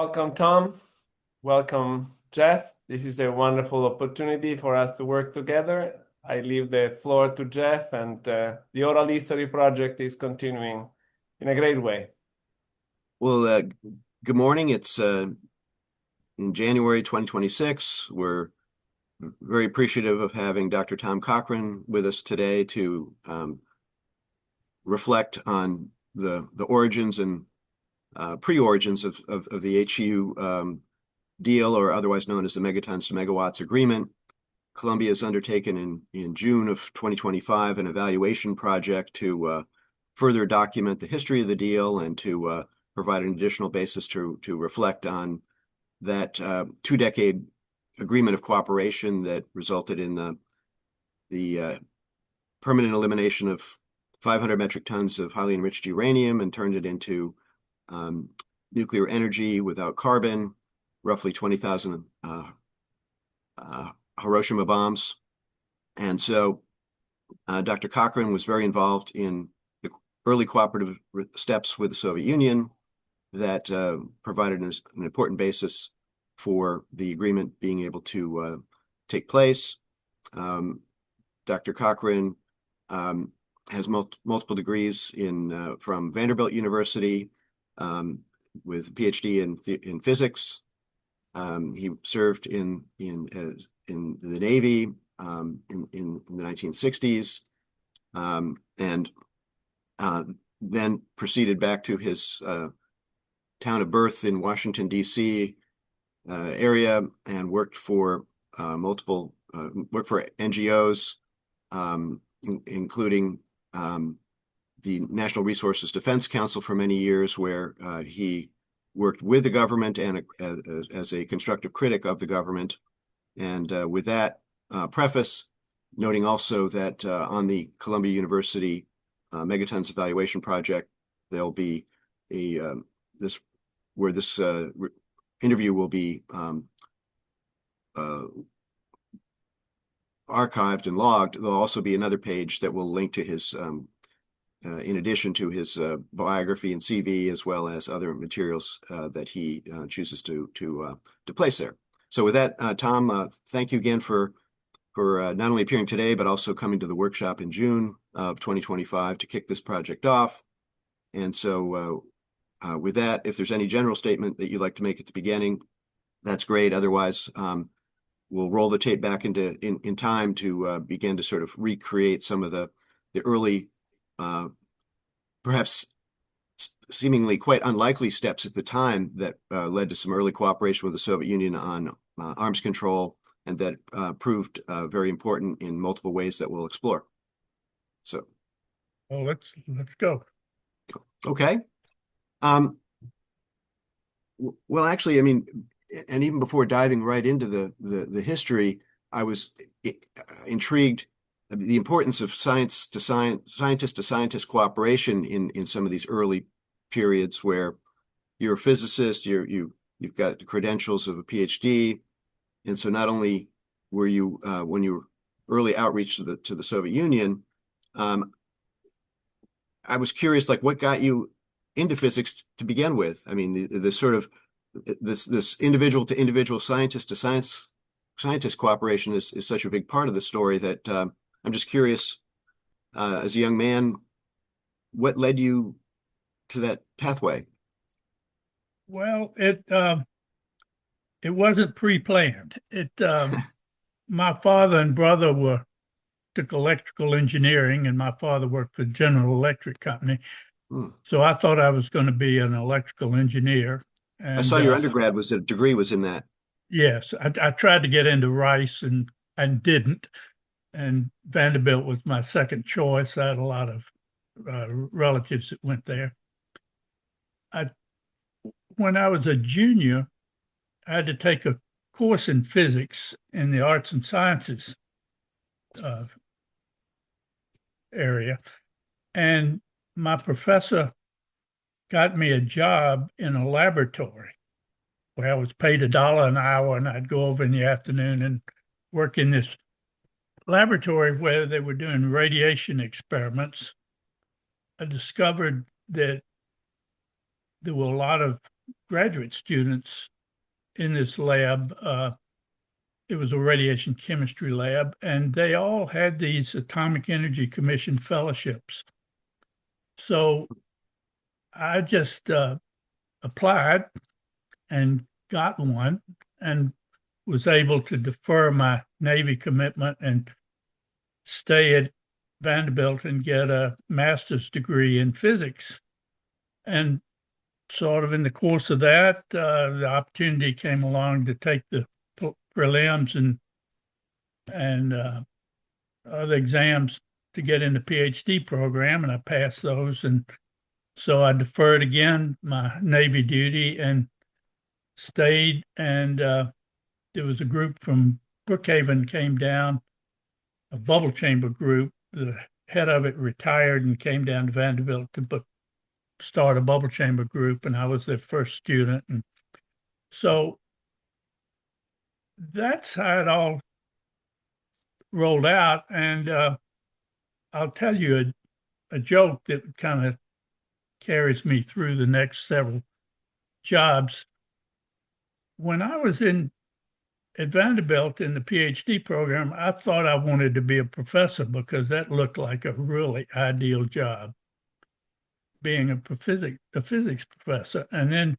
Welcome, Tom. Welcome, Jeff. This is a wonderful opportunity for us to work together. I leave the floor to Jeff, and the Oral History Project is continuing in a great way. Well, good morning. It's in January 2026. We're very appreciative of having Dr. Tom Cochran with us today to reflect on the origins and pre-origins of the HU deal, or otherwise known as the Megatons to Megawatts Agreement. Columbia has undertaken in June of 2025 an evaluation project to further document the history of the deal and to provide an additional basis to reflect on that 2-decade agreement of cooperation that resulted in the permanent elimination of 500 metric tons of highly enriched uranium and turned it into nuclear energy without carbon, roughly 20,000 Hiroshima bombs. And so Dr. Cochran was very involved in the early cooperative steps with the Soviet Union that provided an important basis for the agreement being able to take place. Dr. Cochran has multiple degrees from Vanderbilt University with a Ph.D. in physics. He served in the Navy in the 1960s, and then proceeded back to his town of birth in Washington, D.C. Area, and worked for NGOs, including the National Resources Defense Council for many years, where he worked with the government and as a constructive critic of the government. And with that preface, noting also that on the Columbia University Megatons Evaluation Project, there'll be this interview will be archived and logged. There'll also be another page that will link to his in addition to his biography and CV, as well as other materials that he chooses to place there. So with that, Tom, thank you again for not only appearing today, but also coming to the workshop in June of 2025 to kick this project off. And so with that, if there's any general statement that you'd like to make at the beginning, that's great. Otherwise, we'll roll the tape back in time to begin to sort of recreate some of the early perhaps seemingly quite unlikely steps at the time that led to some early cooperation with the Soviet Union on arms control, and that proved very important in multiple ways that we'll explore. So, well, let's go. Okay. Well, actually, I mean, and even before diving right into the history, I was intrigued the importance of scientist to scientist cooperation in some of these early periods where you're a physicist, you've got the credentials of a PhD, and so not only were you when you were early outreach to the Soviet Union, I was curious, like, what got you into physics to begin with? I mean, the sort of this individual to individual, scientist to scientist cooperation is such a big part of the story that I'm just curious, as a young man, what led you to that pathway? Well, it wasn't pre-planned. My father and brother took electrical engineering, and my father worked for General Electric Company. So I thought I was going to be an electrical engineer. And I saw your undergrad degree was in that. Yes, I tried to get into Rice and didn't. And Vanderbilt was my second choice. I had a lot of relatives that went there. When I was a junior, I had to take a course in physics in the arts and sciences area. And my professor got me a job in a laboratory where I was paid $1 an hour, and I'd go over in the afternoon and work in this laboratory where they were doing radiation experiments. I discovered that there were a lot of graduate students in this lab. It was a radiation chemistry lab, and they all had these Atomic Energy Commission fellowships. So I just applied and got one and was able to defer my Navy commitment and stay at Vanderbilt and get a master's degree in physics. And sort of in the course of that, the opportunity came along to take the prelims and other exams to get in the PhD program, and I passed those. And so I deferred again my Navy duty and stayed. And there was a group from Brookhaven came down, a bubble chamber group. The head of it retired and came down to Vanderbilt to start a bubble chamber group, and I was their first student. And so that's how it all rolled out. And I'll tell you a joke that kind of carries me through the next several jobs. When I was at Vanderbilt in the PhD program, I thought I wanted to be a professor because that looked like a really ideal job, being a physics professor. And then,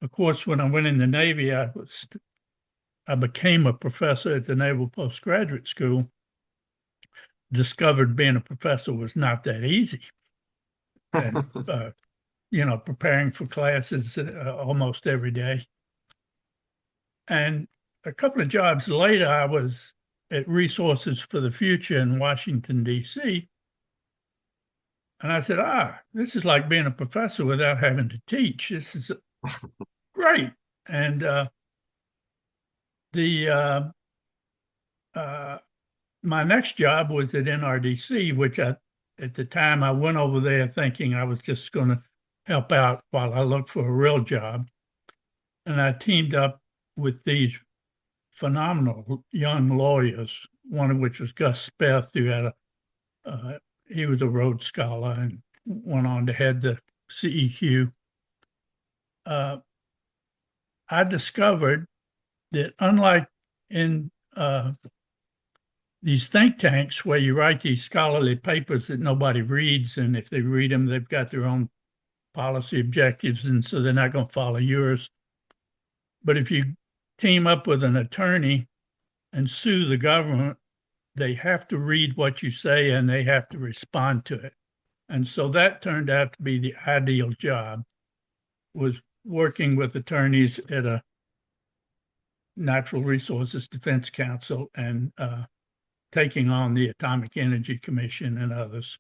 of course, when I went in the Navy, I became a professor at the Naval Postgraduate School. Discovered being a professor was not that easy. And, preparing for classes almost every day. And a couple of jobs later, I was at Resources for the Future in Washington, D.C. And I said, this is like being a professor without having to teach. This is great. And my next job was at NRDC, which at the time I went over there thinking I was just going to help out while I looked for a real job. And I teamed up with these phenomenal young lawyers, one of which was Gus Speth, who had he was a Rhodes Scholar and went on to head the CEQ. I discovered that unlike in these think tanks where you write these scholarly papers that nobody reads, and if they read them, they've got their own policy objectives, and so they're not going to follow yours. But if you team up with an attorney and sue the government, they have to read what you say and they have to respond to it. And so that turned out to be the ideal job, was working with attorneys at a Natural Resources Defense Council and taking on the Atomic Energy Commission and others.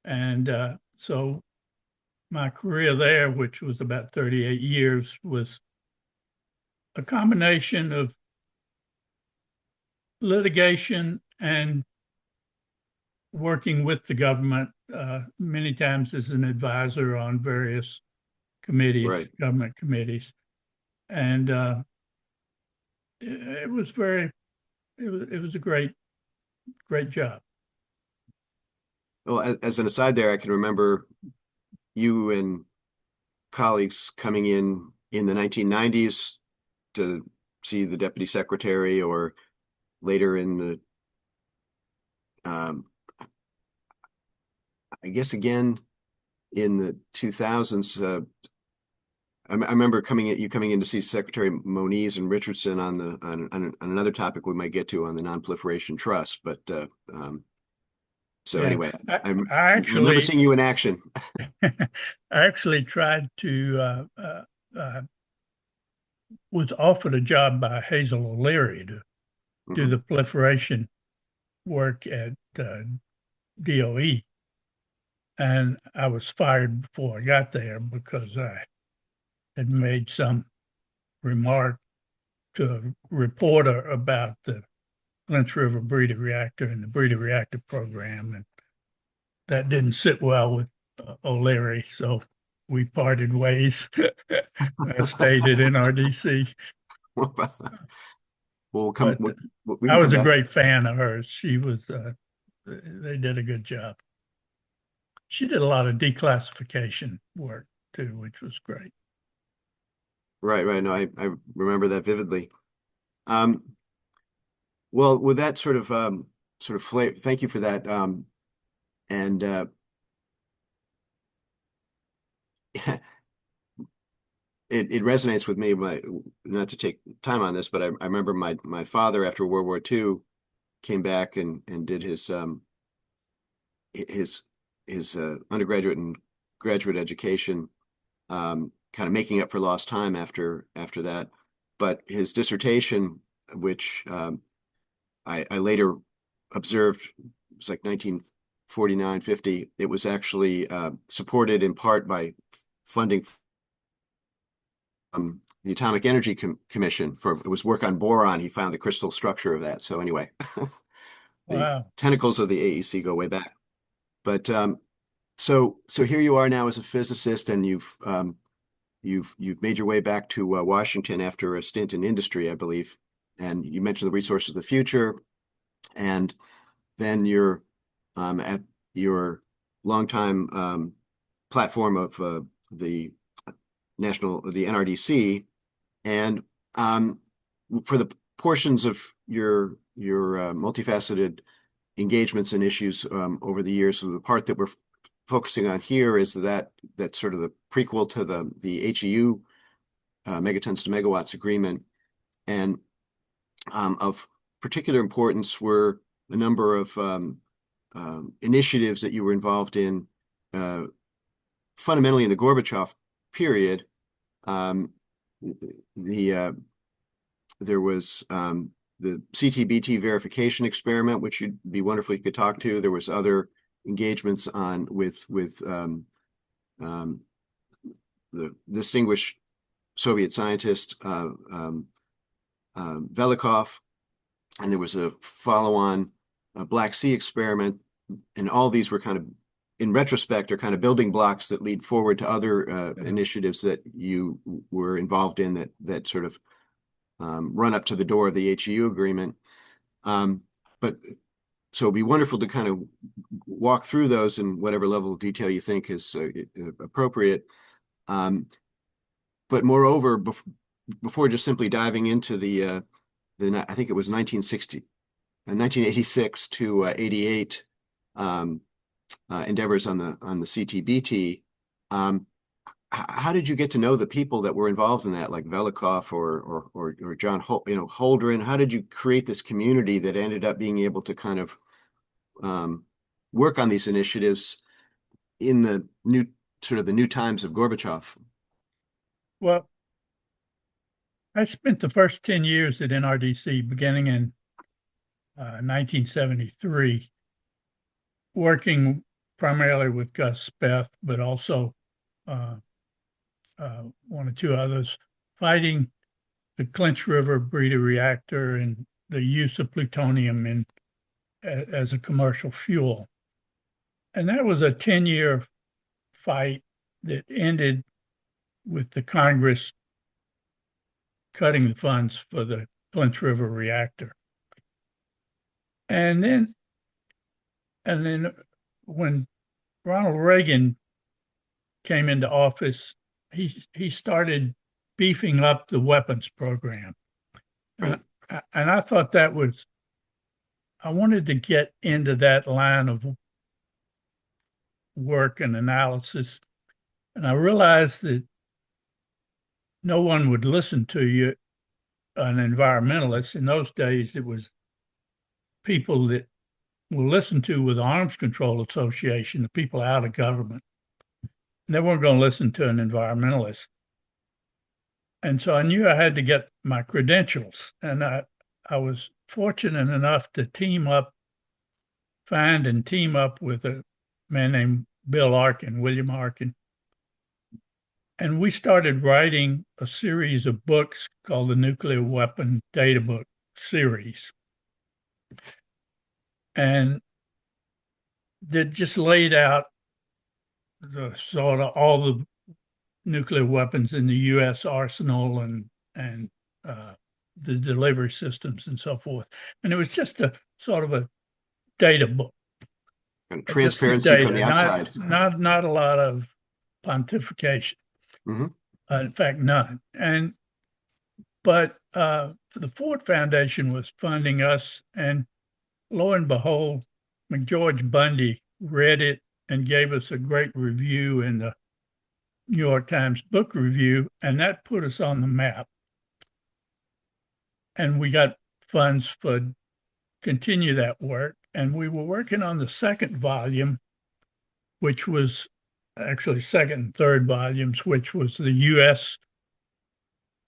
And so my career there, which was about 38 years, was a combination of litigation and working with the government, many times as an advisor on various committees, Right. government committees. And it was a great job. Well, as an aside there, I can remember you and colleagues coming in the 1990s to see the deputy secretary, or later in the, I guess again in the 2000s. I remember coming in to see Secretary Moniz and Richardson on another topic we might get to on the Non-Proliferation Trust. But anyway, I remember seeing you in action. I actually tried to was offered a job by Hazel O'Leary to do the proliferation work at DOE. And I was fired before I got there because I had made some remark to a reporter about the Clinch River breeder reactor and the breeder reactor program. And that didn't sit well with O'Leary. So we parted ways. I stayed at NRDC. I was a great fan of hers. She was, they did a good job. She did a lot of declassification work too, which was great. Right, right. No, I remember that vividly. Um, well, with that sort of flavor, thank you for that. And it resonates with me. Not to take time on this, but I remember my father after World War II came back and did his undergraduate and graduate education, kind of making up for lost time after that. But his dissertation, which I later observed, it was like 1949, 50. It was actually supported in part by funding the Atomic Energy Commission for it was work on boron. He found the crystal structure of that. So anyway, the Wow. tentacles of the AEC go way back. But so here you are now as a physicist, and you've made your way back to Washington after a stint in industry, I believe. And you mentioned the resources of the future, and then you're at your longtime platform of the NRDC, and for the portions of your multifaceted engagements and issues over the years, so the part that we're focusing on here is that sort of the prequel to the HEU Megatons to Megawatts agreement, and of particular importance were a number of initiatives that you were involved in, fundamentally in the Gorbachev period. There was the CTBT verification experiment, which you'd be wonderful if you could talk to. There was other engagements on with the distinguished Soviet scientist Velikhov, and there was a follow-on Black Sea experiment, and all these were kind of, in retrospect, are kind of building blocks that lead forward to other initiatives that you were involved in that sort of run up to the door of the HEU agreement. But so it'd be wonderful to kind of walk through those in whatever level of detail you think is appropriate. But moreover, before just simply diving into the I think it was 1986 to 88 endeavors on the CTBT, how did you get to know the people that were involved in that, like Velikhov or John Holdren? How did you create this community that ended up being able to kind of work on these initiatives in the new times of Gorbachev? Well, I spent the first 10 years at NRDC, beginning in 1973, working primarily with Gus Speth, but also one or two others, fighting the Clinch River breeder reactor and the use of plutonium as a commercial fuel. And that was a 10-year fight that ended with the Congress cutting the funds for the Clinch River reactor. And then when Ronald Reagan came into office, he started beefing up the weapons program. Right. And I thought I wanted to get into that line of work and analysis. And I realized that no one would listen to you, an environmentalist. In those days, it was people that were listened to with the Arms Control Association, the people out of government. They weren't going to listen to an environmentalist. And so I knew I had to get my credentials. And I was fortunate enough to find and team up with a man named William Arkin. And we started writing a series of books called the Nuclear Weapon Data Book series. And that just laid out the sort of all the nuclear weapons in the U.S. arsenal and the delivery systems and so forth. And it was just a sort of a data book. And transparency from the outside. Not a lot of pontification. Mm-hmm. In fact, none. But the Ford Foundation was funding us, and lo and behold, McGeorge Bundy read it and gave us a great review in the New York Times Book Review, and that put us on the map. And we got funds for continue that work. And we were working on the second volume, which was actually second and third volumes, which was the U.S.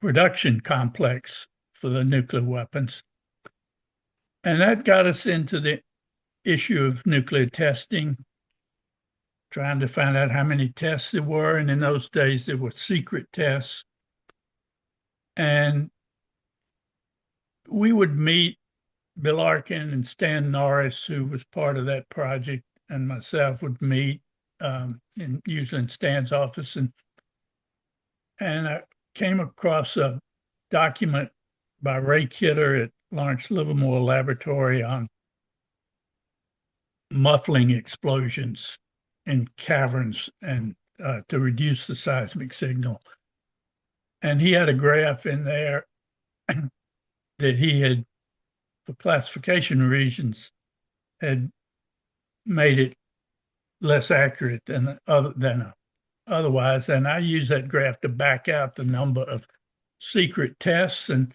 production complex for the nuclear weapons. And that got us into the issue of nuclear testing, trying to find out how many tests there were. And in those days, there were secret tests. And we would meet Bill Arkin and Stan Norris, who was part of that project, and myself would meet usually in Stan's office. And I came across a document by Ray Kidder at Lawrence Livermore Laboratory on muffling explosions in caverns and to reduce the seismic signal. And he had a graph in there that he had, for classification reasons, had made it less accurate than otherwise. And I use that graph to back out the number of secret tests. And,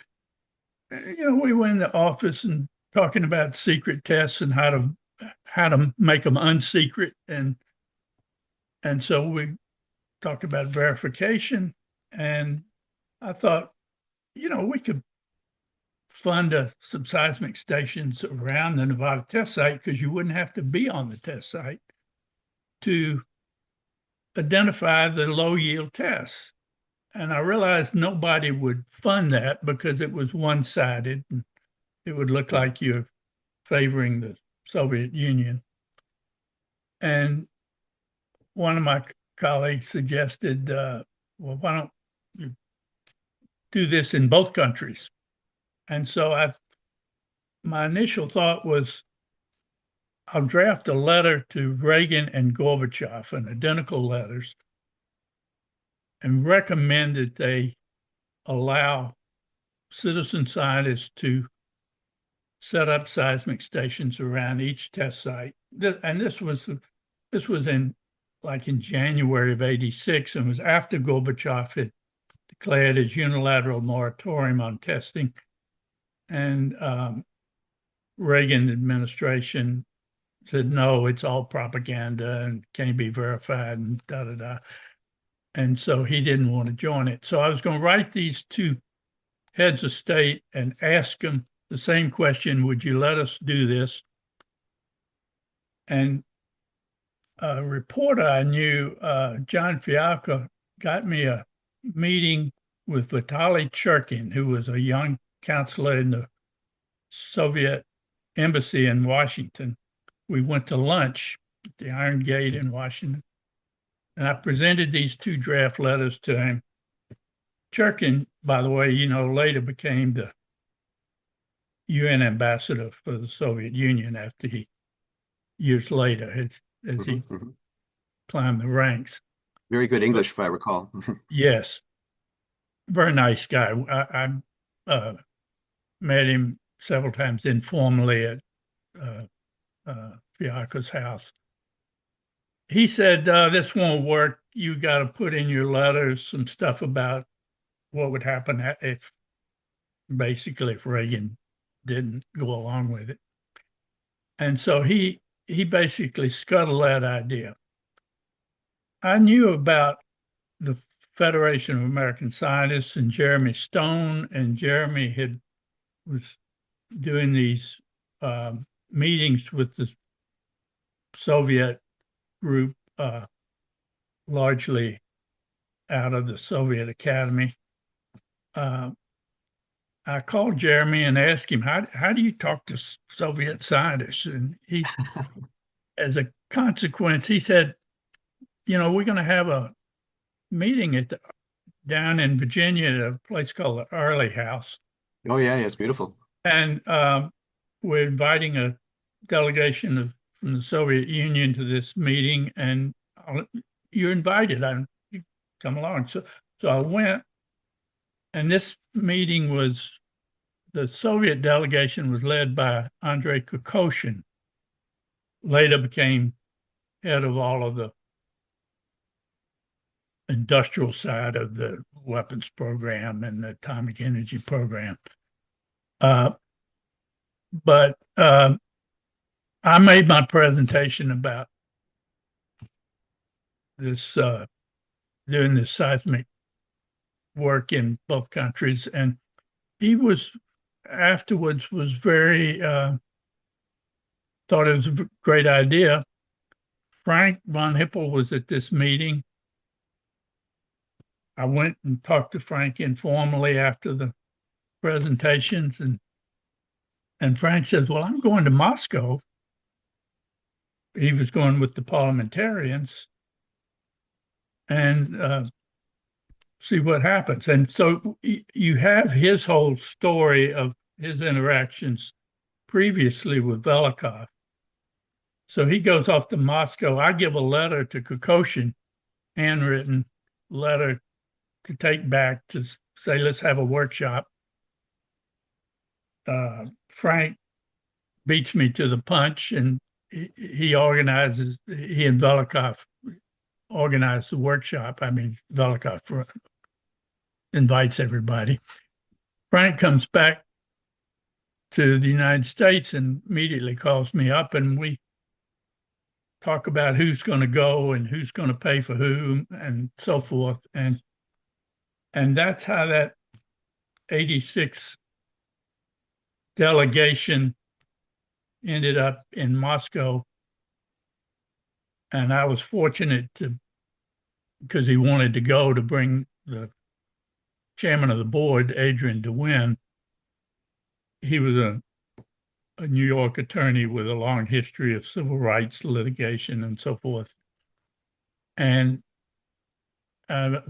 we went in the office and talking about secret tests and how to make them unsecret. And so we talked about verification. And I thought, we could fund some seismic stations around the Nevada test site, because you wouldn't have to be on the test site to identify the low yield tests. And I realized nobody would fund that because it was one-sided and it would look like you're favoring the Soviet Union. And one of my colleagues suggested, well, why don't you do this in both countries? And so my initial thought was, I'll draft a letter to Reagan and Gorbachev, and identical letters, and recommend that they allow citizen scientists to set up seismic stations around each test site. And this was in January of '86, and was after Gorbachev had declared his unilateral moratorium on testing. And Reagan administration said, no, it's all propaganda and can't be verified and da-da-da. And so he didn't want to join it. So I was going to write these two heads of state and ask them the same question: would you let us do this? And a reporter I knew, John Fialka, got me a meeting with Vitaly Churkin, who was a young counselor in the Soviet embassy in Washington. We went to lunch at the Iron Gate in Washington, and I presented these two draft letters to him. Churkin, by the way, later became the UN ambassador for the Soviet Union after years later, as he climbed the ranks. Very good English, if I recall. Yes. Very nice guy. I met him several times informally at Fialka's house. He said, this won't work. You got to put in your letters some stuff about what would happen if Reagan didn't go along with it. And so he basically scuttled that idea. I knew about the Federation of American Scientists and Jeremy Stone, and Jeremy was doing these meetings with the Soviet group, largely out of the Soviet Academy. I called Jeremy and asked him, how do you talk to Soviet scientists? And he, as a consequence, he said, we're going to have a meeting down in Virginia at a place called the Early House. Oh, yeah, it's beautiful. And we're inviting a delegation from the Soviet Union to this meeting, and you're invited. You come along. So So I went, and this meeting was, the Soviet delegation was led by Andrei Cochran, later became head of all of the industrial side of the weapons program and the atomic energy program. But I made my presentation about this, doing this seismic work in both countries. And he was afterwards was very, thought it was a great idea. Frank von Hippel was at this meeting. I went and talked to Frank informally after the presentations, and Frank says, well, I'm going to Moscow. He was going with the parliamentarians and see what happens. And so you have his whole story of his interactions previously with Velikhov. So he goes off to Moscow. I give a letter to Cochran, handwritten letter to take back to say, let's have a workshop. Frank beats me to the punch, and he organizes, he and Velikhov organized the workshop. I mean, Velikhov invites everybody. Frank comes back to the United States and immediately calls me up, and we talk about who's going to go and who's going to pay for whom and so forth. And that's how that 86 delegation ended up in Moscow. And I was fortunate because he wanted to go, to bring the chairman of the board, Adrian DeWin. He was a New York attorney with a long history of civil rights litigation and so forth. And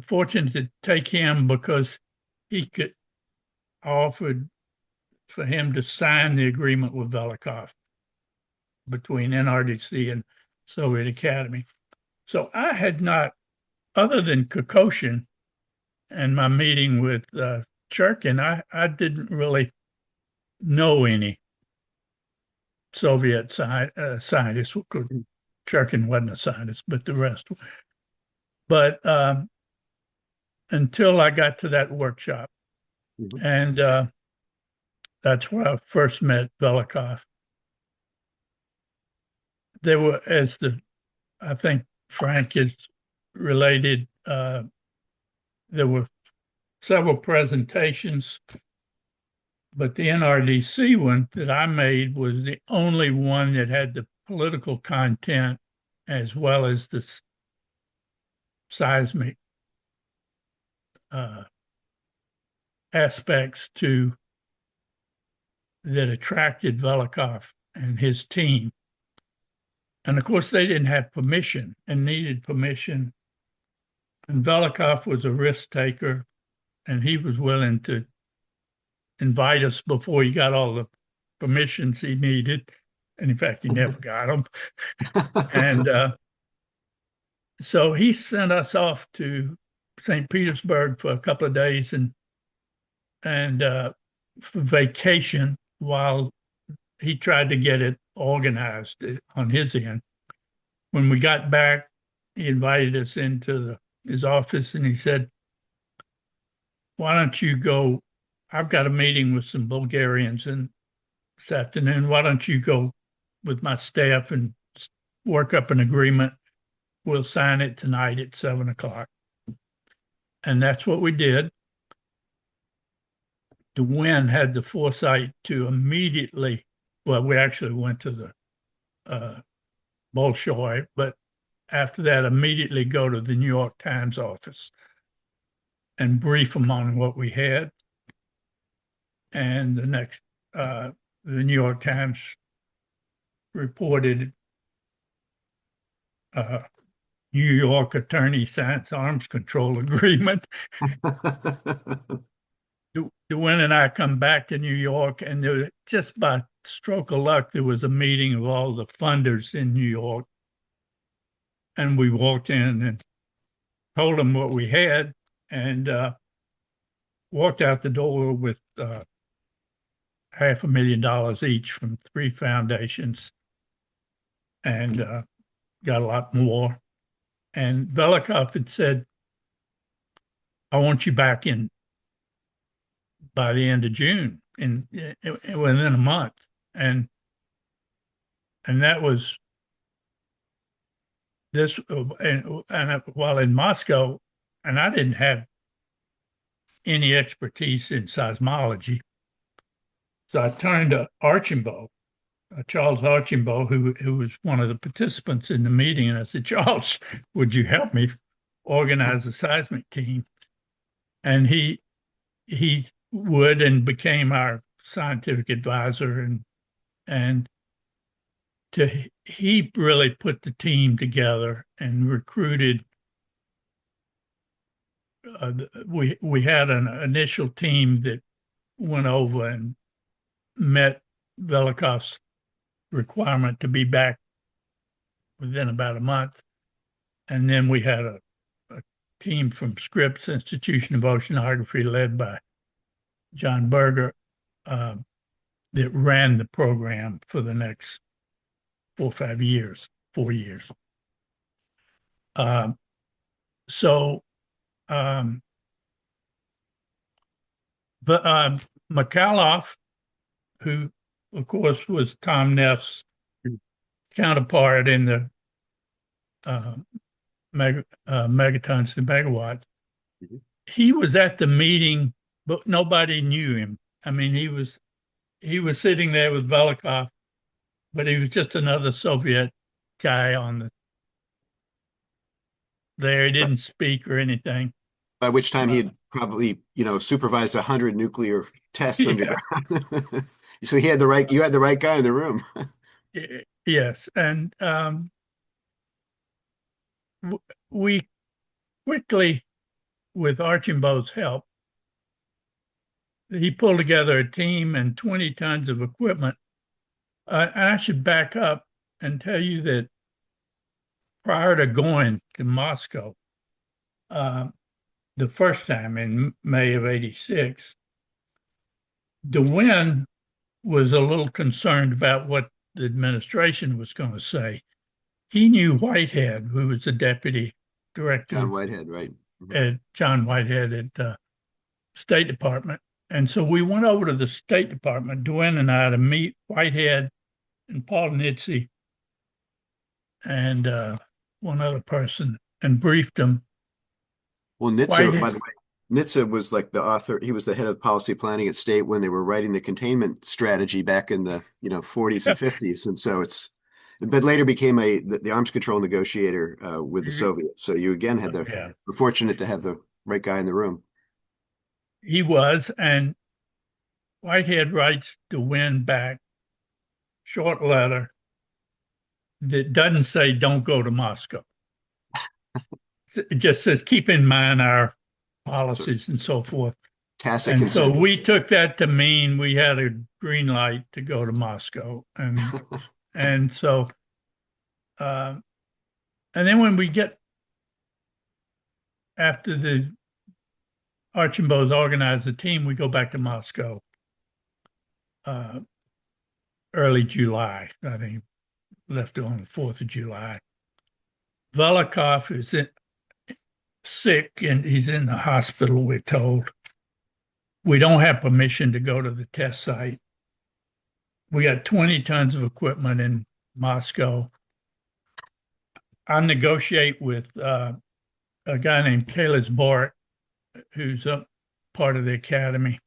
fortunate to take him because he offered for him to sign the agreement with Velikhov between NRDC and Soviet Academy. So I had not, other than Cochran and my meeting with Churkin, I didn't really know any Soviet scientists. Churkin wasn't a scientist, but the rest. But until I got to that workshop, and that's where I first met Velikhov. There were, I think Frank is related, there were several presentations, but the NRDC one that I made was the only one that had the political content as well as the seismic aspects that attracted Velikhov and his team. And of course, they didn't have permission and needed permission. And Velikhov was a risk taker, and he was willing to invite us before he got all the permissions he needed. And in fact, he never got them. And so he sent us off to St. Petersburg for a couple of days and for vacation while he tried to get it organized on his end. When we got back, he invited us into his office and he said, why don't you go? I've got a meeting with some Bulgarians this afternoon. Why don't you go with my staff and work up an agreement? We'll sign it tonight at 7:00. And that's what we did. DeWin had the foresight to immediately, well, we actually went to the Bolshoi, but after that, immediately go to the New York Times office and brief them on what we had. And the next, the New York Times reported New York attorney signs arms control agreement. DeWin and I come back to New York, and there, just by stroke of luck, there was a meeting of all the funders in New York. And we walked in and told them what we had. and walked out the door with $500,000 each from 3 foundations, and got a lot more. And Velikhov had said, I want you back in by the end of June, within a month. And that was this, and while in Moscow, and I didn't have any expertise in seismology. So I turned to Archambault, Charles Archambault, who was one of the participants in the meeting. And I said, Charles, would you help me organize a seismic team? And he would, and became our scientific advisor. And he really put the team together and recruited. We had an initial team that went over and met Velikhov's requirement to be back within about a month. And then we had a team from Scripps Institution of Oceanography led by John Berger that ran the program for the next 4 or 5 years, 4 years. McAuliffe, who of course was Tom Neff's counterpart in the Megatons to Megawatts, he was at the meeting, but nobody knew him. I mean, he was sitting there with Velikhov, but he was just another Soviet guy there. He didn't speak or anything. By which time he had probably, supervised 100 nuclear tests underground. So you had the right guy in the room. Yes. And we quickly, with Archambault's help, he pulled together a team and 20 tons of equipment. I should back up and tell you that prior to going to Moscow, the first time in May of '86, DeWin was a little concerned about what the administration was going to say. He knew Whitehead, who was the deputy director. John Whitehead, right. John Whitehead at State Department. And so we went over to the State Department, DeWin and I, to meet Whitehead and Paul Nitze and one other person, and briefed them. Well, Nitze, by the way, Nitze was like the author. He was the head of policy planning at State when they were writing the containment strategy back in the 40s and 50s. And so but later became the arms control negotiator with the Soviets. So you again were fortunate to have the right guy in the room. He was, and Whitehead writes DeWin back, short letter that doesn't say don't go to Moscow. It just says keep in mind our policies and so forth. Tacit and so consent. we took that to mean we had a green light to go to Moscow. And and so and then when we get after the Archambault's organized the team, we go back to Moscow early July. I think left on the 4th of July. Velikhov is sick and he's in the hospital, we're told. We don't have permission to go to the test site. We got 20 tons of equipment in Moscow. I negotiate with a guy named Kailas Borik, who's a part of the academy,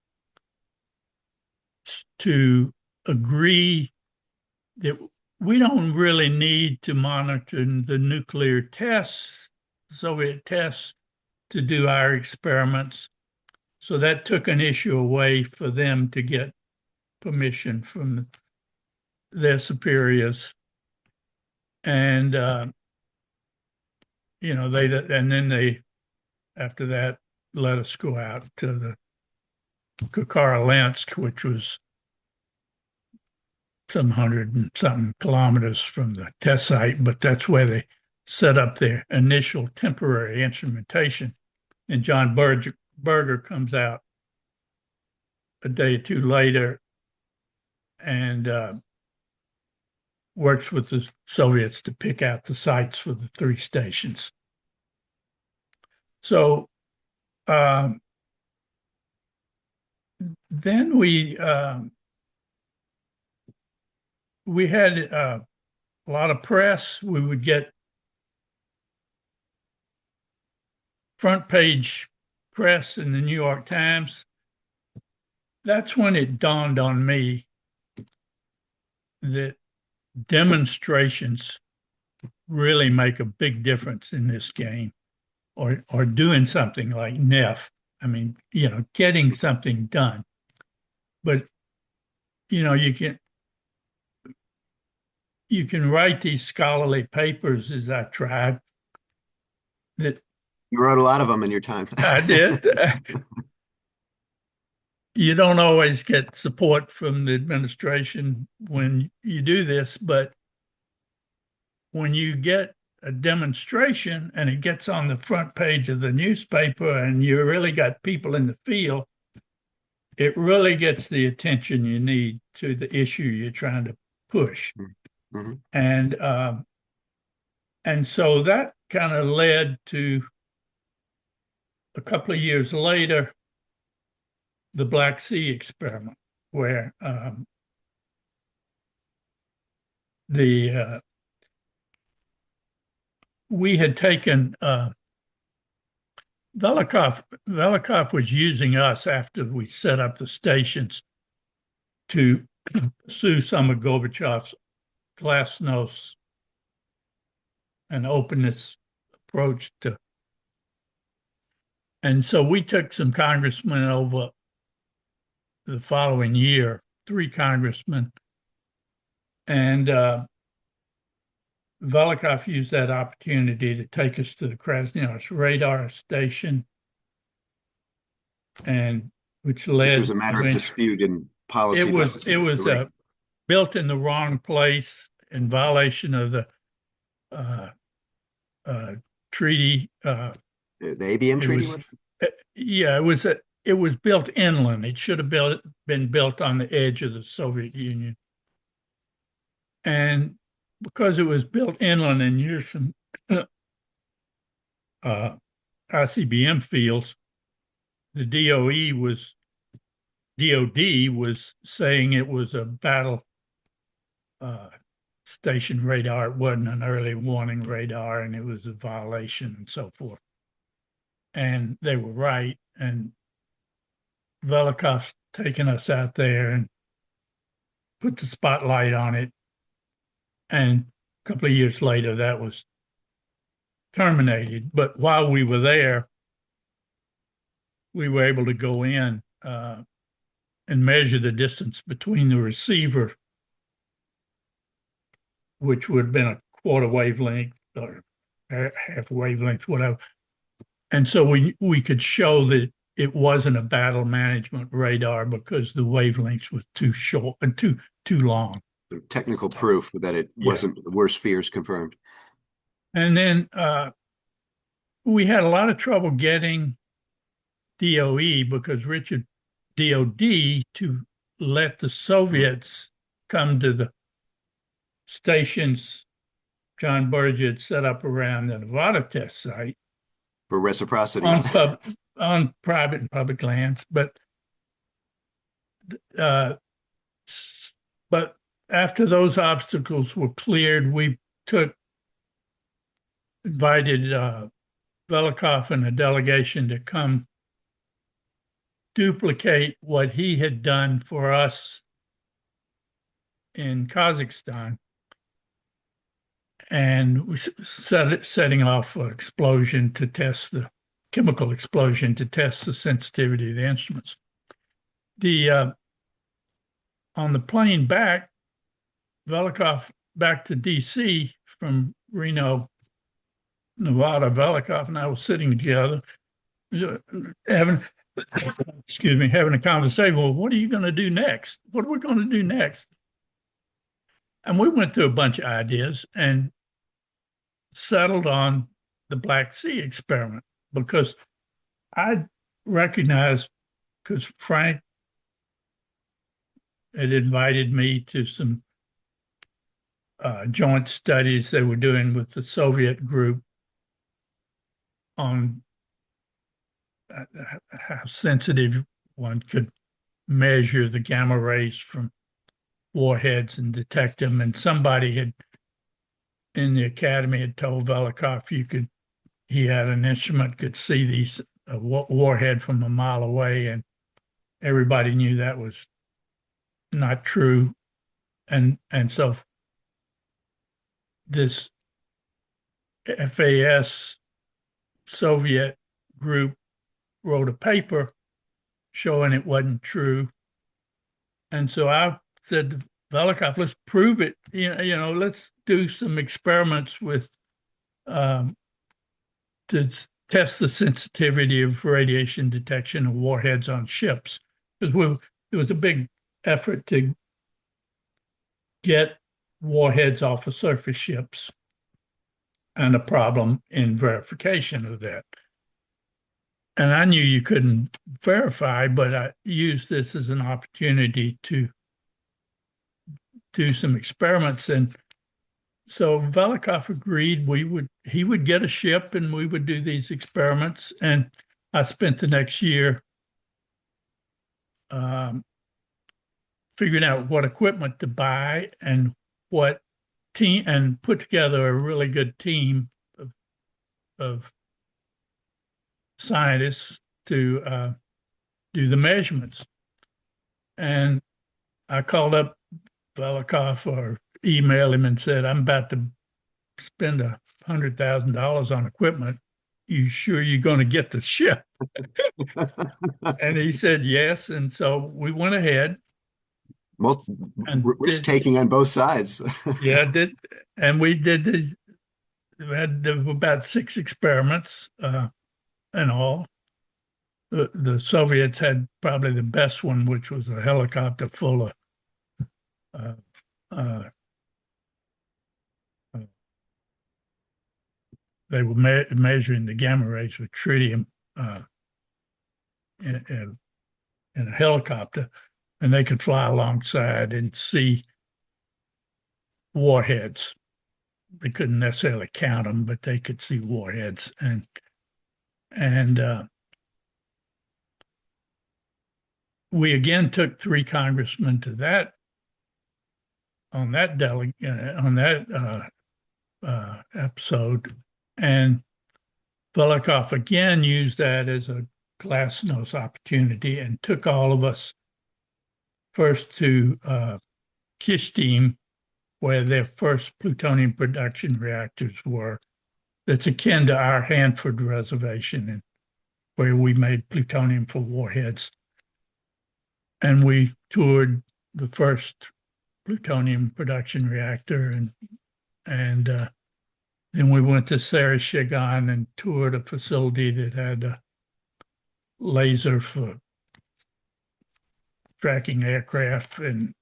to agree that we don't really need to monitor the nuclear tests, Soviet tests, to do our experiments. So that took an issue away for them to get permission from their superiors. And, after that, let us go out to the Kukaralensk, which was some 100 and something kilometers from the test site, but that's where they set up their initial temporary instrumentation And John Berger comes out a day or two later and works with the Soviets to pick out the sites for the 3 stations. So then we had a lot of press. We would get front page press in the New York Times. That's when it dawned on me that demonstrations really make a big difference in this game, or doing something like NEF. I mean, getting something done. But, you can write these scholarly papers, as I tried, that You wrote a lot of them in your time. I did. You don't always get support from the administration when you do this, but when you get a demonstration and it gets on the front page of the newspaper and you really got people in the field, it really gets the attention you need to the issue you're trying to push. Mm-hmm. And so that kind of led to, a couple of years later, the Black Sea experiment, where we had taken Velikhov was using us after we set up the stations to pursue some of Gorbachev's glasnost and openness approach to. And so we took some congressmen over the following year, 3 congressmen, and Velikhov used that opportunity to take us to the Krasnoyarsk radar station, and which led. It was a matter of dispute in policy. It was built in the wrong place in violation of the treaty. The ABM treaty. It was built inland. It should have been built on the edge of the Soviet Union. And because it was built inland and near some ICBM fields, the DOD was saying it was a battle station radar. It wasn't an early warning radar, and it was a violation and so forth. And they were right. And Velikhov's taken us out there and put the spotlight on it. And a couple of years later, that was terminated. But while we were there, we were able to go in and measure the distance between the receiver, which would have been a quarter wavelength or half wavelength, whatever. And so we could show that it wasn't a battle management radar because the wavelengths was too short and too long. Technical proof that it wasn't the worst fears confirmed. And then we had a lot of trouble getting DOE because Richard DOD to let the Soviets come to the stations John Berger had set up around the Nevada test site. For reciprocity. On private and public lands. But after those obstacles were cleared, we invited Velikhov and a delegation to come duplicate what he had done for us in Kazakhstan. And we setting off an explosion to test the chemical explosion to test the sensitivity of the instruments. On the plane back, Velikhov back to DC from Reno, Nevada, Velikhov and I were sitting together having a conversation. Well, what are you going to do next? What are we going to do next? And we went through a bunch of ideas and settled on the Black Sea experiment because I recognized, because Frank had invited me to some joint studies they were doing with the Soviet group on how sensitive one could measure the gamma rays from warheads and detect them. And somebody had in the academy had told Velikhov he had an instrument could see these warhead from a mile away, and everybody knew that was not true. And so this FAS Soviet group wrote a paper showing it wasn't true. And so I said to Velikhov, let's prove it. Let's do some experiments with to test the sensitivity of radiation detection of warheads on ships. Because there was a big effort to get warheads off of surface ships and a problem in verification of that. And I knew you couldn't verify, but I used this as an opportunity to do some experiments. And so Velikhov agreed he would get a ship and we would do these experiments. And I spent the next year figuring out what equipment to buy and what team, and put together a really good team of scientists to do the measurements. And I called up Velikhov or emailed him and said, I'm about to spend $100,000 on equipment. You sure you're going to get the ship? And he said yes. And so we went ahead. Risk taking on both sides. Yeah, and we did this. We had about 6 experiments in all. The Soviets had probably the best one, which was a helicopter full of they were measuring the gamma rays with tritium in a helicopter, and they could fly alongside and see warheads. They couldn't necessarily count them, but they could see warheads. And we again took 3 congressmen to that on that episode, and Velikhov again used that as a glasnost opportunity and took all of us first to Kishtim, where their first plutonium production reactors were. That's akin to our Hanford reservation, and where we made plutonium for warheads. And we toured the first plutonium production reactor, and then we went to Sarashegan and toured a facility that had a laser for tracking aircraft and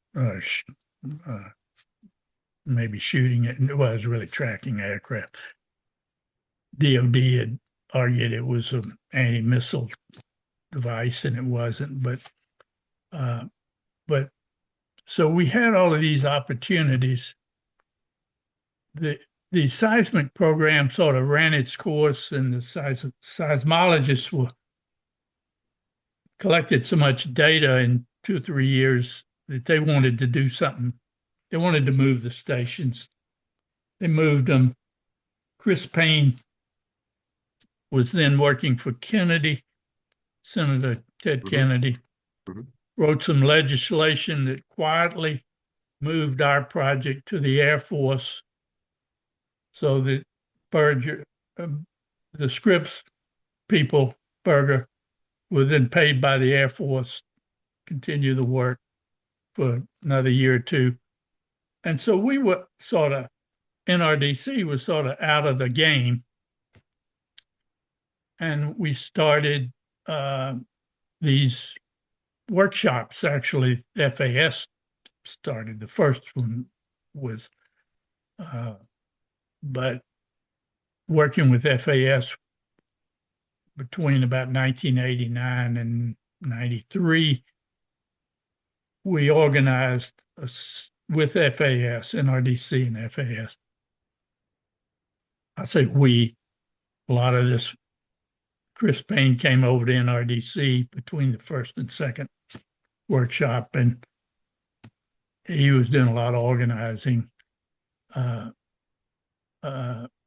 maybe shooting it. It was really tracking aircraft. DOD had argued it was an anti-missile device, and it wasn't. But so we had all of these opportunities. The seismic program sort of ran its course, and the seismologists were collected so much data in 2 or 3 years that they wanted to do something. They wanted to move the stations. They moved them. Chris Payne was then working for Kennedy, Senator Ted Kennedy, wrote some legislation that quietly moved our project to the Air Force, so that the Scripps people, Berger, were then paid by the Air Force, continue the work for another year or 2. And so we were sort of, NRDC was sort of out of the game. And we started these workshops. Actually, FAS started. The first one was, but working with FAS, between about 1989 and 93, we organized with FAS, NRDC and FAS. I say we, a lot of this, Chris Payne came over to NRDC between the first and second workshop, and he was doing a lot of organizing.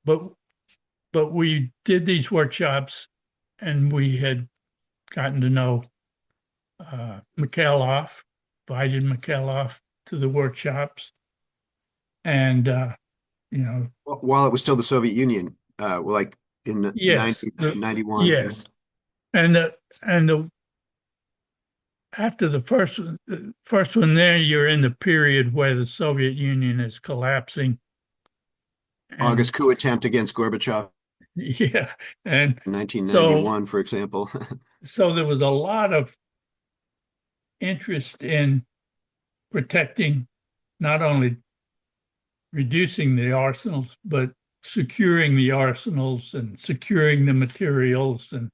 But we did these workshops, and we had gotten to know Mikhailov, invited Mikhailov to the workshops. And, while it was still the Soviet Union, like in yes, 1991. Yes. After the first one there, you're in the period where the Soviet Union is collapsing. August coup attempt against Gorbachev. Yeah. And 1991, for example. So there was a lot of interest in protecting, not only reducing the arsenals, but securing the arsenals and securing the materials and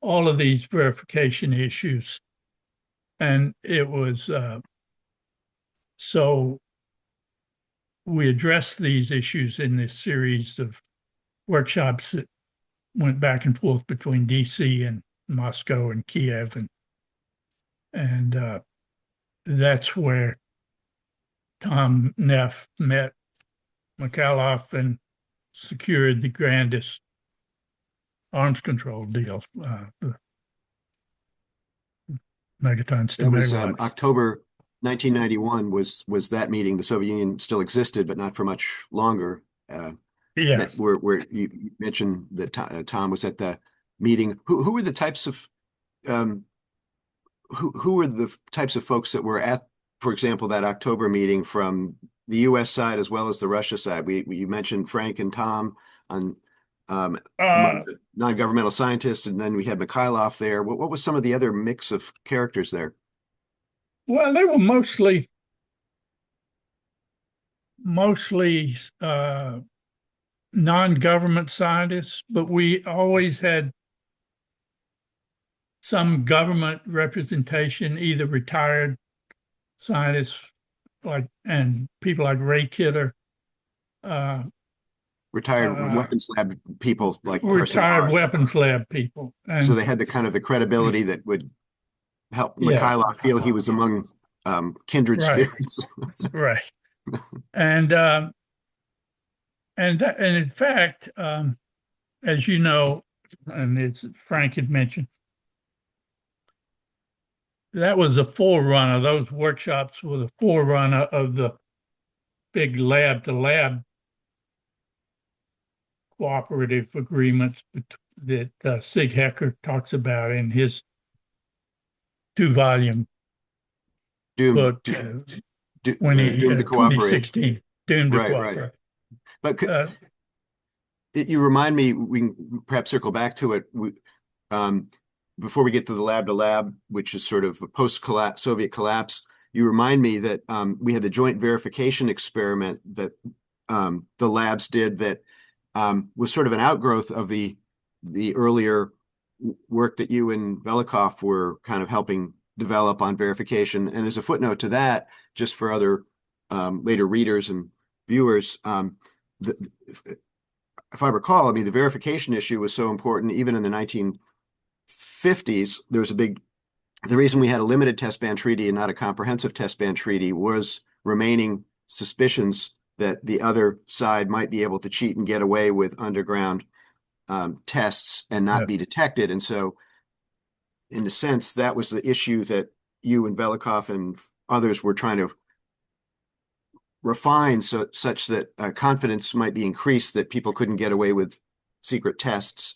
all of these verification issues. And it was, so we addressed these issues in this series of workshops that went back and forth between DC and Moscow and Kiev. And that's where Tom Neff met Mikhailov and secured the grandest arms control deal, the Megatons to That was Megawatts. October 1991 was that meeting. The Soviet Union still existed, but not for much longer. Yeah. Where you mentioned that Tom was at the meeting. Who were the types of who were the types of folks that were at, for example, that October meeting from the U.S. side as well as the Russia side? You mentioned Frank and Tom on among the non-governmental scientists, and then we had Mikhailov there. What was some of the other mix of characters there? Well, they were mostly non-government scientists, but we always had some government representation, either retired scientists and people like Ray Kidder, retired weapons lab people like retired weapons lab people. And so they had the kind of the credibility that would help Mikhailov feel he was among kindred spirits. Right. And in fact, as you know, and as Frank had mentioned, that was a forerunner. Those workshops were the forerunner of the big lab-to-lab cooperative agreements that Sig Hecker talks about in his 2-volume book, Doomed to Cooperate. 2016, Doomed to Cooperate. Right. But you remind me, we can perhaps circle back to it before we get to the lab-to-lab, which is sort of a post-Soviet collapse. You remind me that we had the joint verification experiment that the labs did that was sort of an outgrowth of the earlier work that you and Velikhov were kind of helping develop on verification. And as a footnote to that, just for other later readers and viewers, if I recall, I mean, the verification issue was so important even in the 1950s. There was the reason we had a limited test ban treaty and not a comprehensive test ban treaty was remaining suspicions that the other side might be able to cheat and get away with underground tests and not be detected. And so, in a sense, that was the issue that you and Velikhov and others were trying to refine such that confidence might be increased that people couldn't get away with secret tests.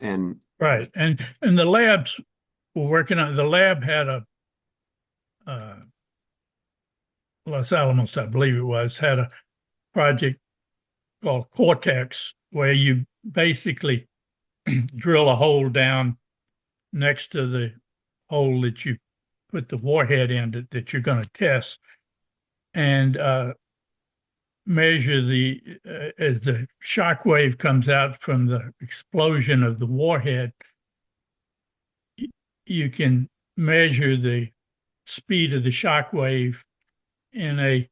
And right. And the labs were working on, the lab had a Los Alamos, I believe it was, had a project called Cortex, where you basically drill a hole down next to the hole that you put the warhead in that you're going to test, and measure as the shock wave comes out from the explosion of the warhead, you can measure the speed of the shock wave in a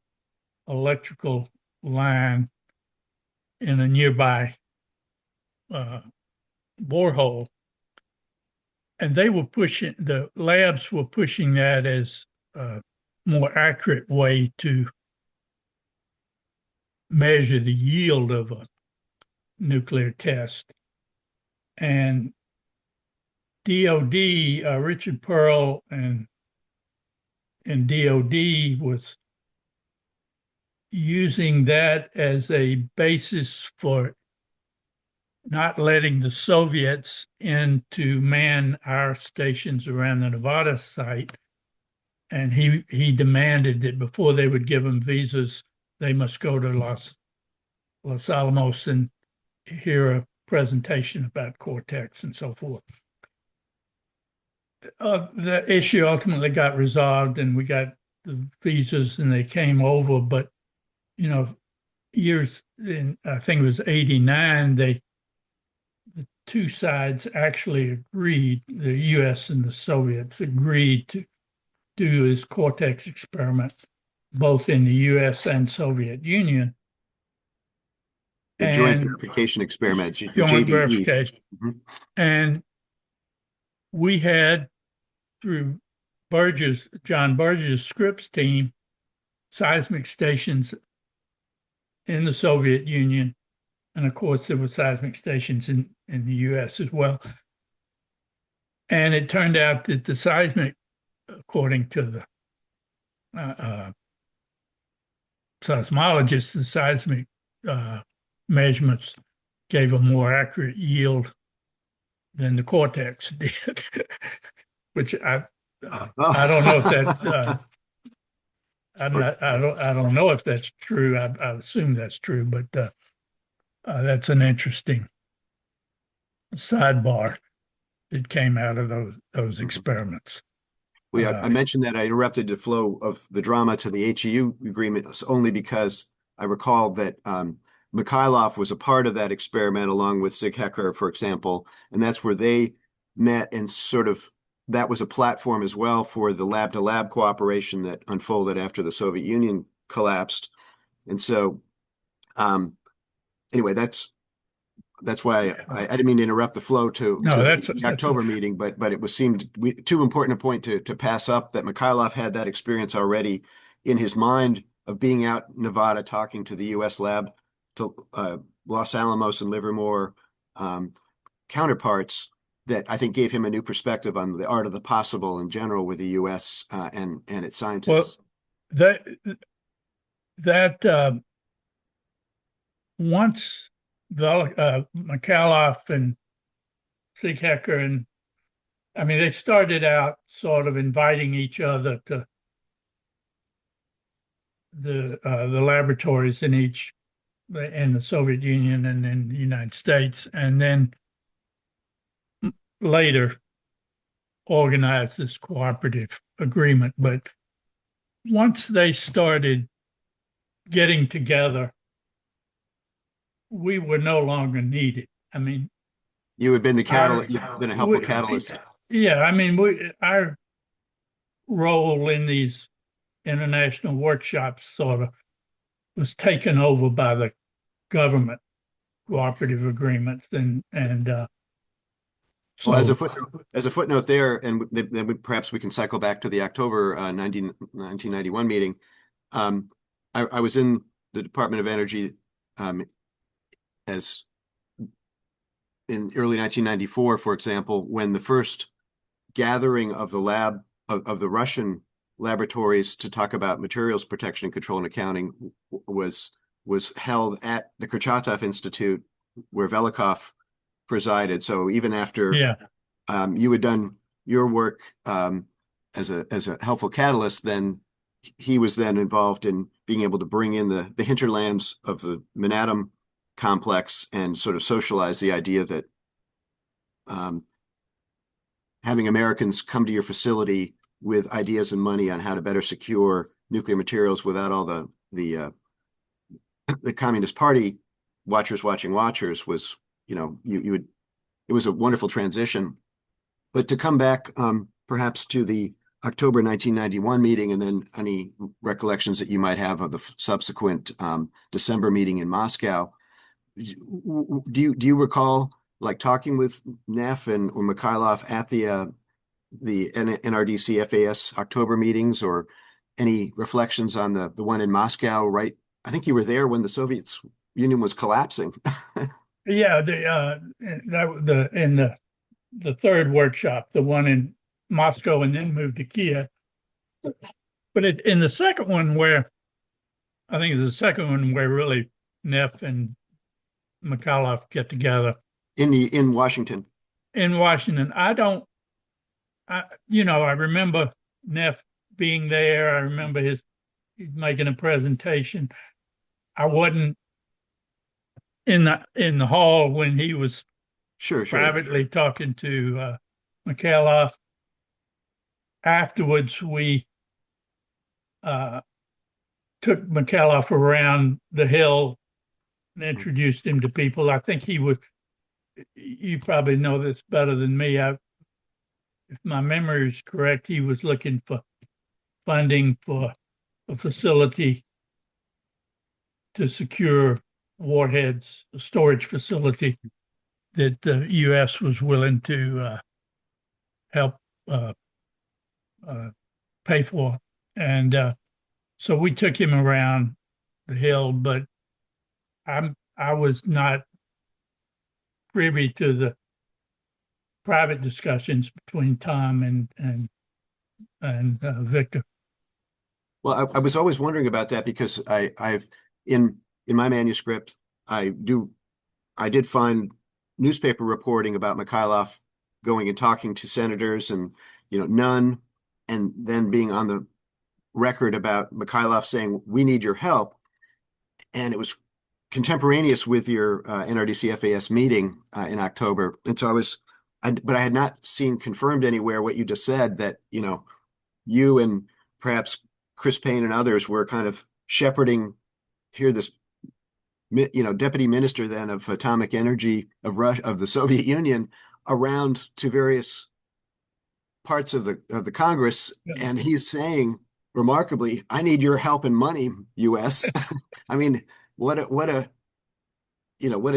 electrical line in a nearby borehole. And the labs were pushing that as a more accurate way to measure the yield of a nuclear test. And DOD, Richard Pearl and DOD was using that as a basis for not letting the Soviets in to man our stations around the Nevada site. And he demanded that before they would give them visas, they must go to Los Alamos and hear a presentation about Cortex and so forth. The issue ultimately got resolved and we got the visas and they came over. But, you know, years in, I think it was 89, the two sides actually agreed, the US and the Soviets agreed to do this Cortex experiment, both in the US and Soviet Union. The joint verification experiment, joint JDE. verification. Mm-hmm. And we had, through John Burgess' Scripps team, seismic stations in the Soviet Union. And of course, there were seismic stations in the US as well. And it turned out that the seismic, according to the seismologists, the seismic measurements gave a more accurate yield than the Cortex did, which I don't know if that I don't know if that's true. I assume that's true, but that's an interesting sidebar that came out of those experiments. I mentioned that I interrupted the flow of the drama to the HEU agreement only because I recall that Mikhailov was a part of that experiment along with Sig Hecker, for example, and that's where they met and sort of that was a platform as well for the lab-to-lab cooperation that unfolded after the Soviet Union collapsed. And so, anyway, that's why I didn't mean to interrupt the flow to the October meeting, but it seemed too important a point to pass up that Mikhailov had that experience already in his mind of being out in Nevada talking to the U.S. lab, to Los Alamos and Livermore counterparts that I think gave him a new perspective on the art of the possible in general with the U.S. And its scientists. Well, that once Mikhailov and Sig Hecker and they started out sort of inviting each other to the laboratories in the Soviet Union and in the United States, and then later organized this cooperative agreement. But once they started getting together, we were no longer needed. You had been the catalyst. You've been a helpful catalyst. Yeah, our role in these international workshops sort of was taken over by the government cooperative agreements, so well, as a footnote there, and then perhaps we can cycle back to the October 1991 meeting. I was in the Department of Energy as in early 1994, for example, when the first gathering of the lab of the Russian laboratories to talk about materials protection and control and accounting was held at the Kurchatov Institute, where Velikhov presided. So even after you had done your work as a helpful catalyst, then he was then involved in being able to bring in the hinterlands of the Manhattan complex and sort of socialize the idea that having Americans come to your facility with ideas and money on how to better secure nuclear materials without all the Communist Party watchers watching watchers was, it was a wonderful transition. But to come back, perhaps to the October 1991 meeting, and then any recollections that you might have of the subsequent December meeting in Moscow. Do you recall like talking with Neff and or Mikhailov at the NRDC FAS October meetings, or any reflections on the one in Moscow? Right, I think you were there when the Soviet Union was collapsing. Yeah, in the third workshop, the one in Moscow, and then moved to Kiev. But in the second one, where I think it's the second one where really Neff and Mikhailov get together in Washington. in Washington, I remember Neff being there. I remember his making a presentation. I wasn't in the hall when he was Sure. privately talking to Mikhailov. Afterwards, we took Mikhailov around the Hill and introduced him to people. I think you probably know this better than me. If my memory is correct, he was looking for funding for a facility to secure warheads, a storage facility that the U.S. was willing to help pay for. And so we took him around the Hill, but I was not privy to the private discussions between Tom and Victor. Well, I was always wondering about that because I've in my manuscript I did find newspaper reporting about Mikhailov going and talking to senators and none, and then being on the record about Mikhailov saying we need your help, and it was contemporaneous with your NRDC FAS meeting in October, and so but I had not seen confirmed anywhere what you just said, that you and perhaps Chris Payne and others were kind of shepherding here this deputy minister then of atomic energy of the Soviet Union around to various parts of the Congress, and he's saying remarkably, I need your help and money, US. I mean, what a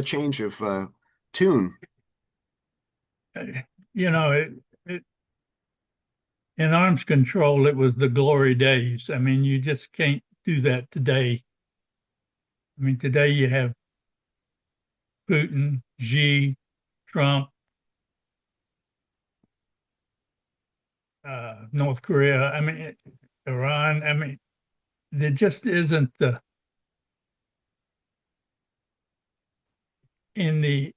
change of tune. In arms control, it was the glory days. I mean, you just can't do that today. I mean, today you have Putin, Xi, Trump, North Korea. I mean, Iran. I mean, there just isn't in the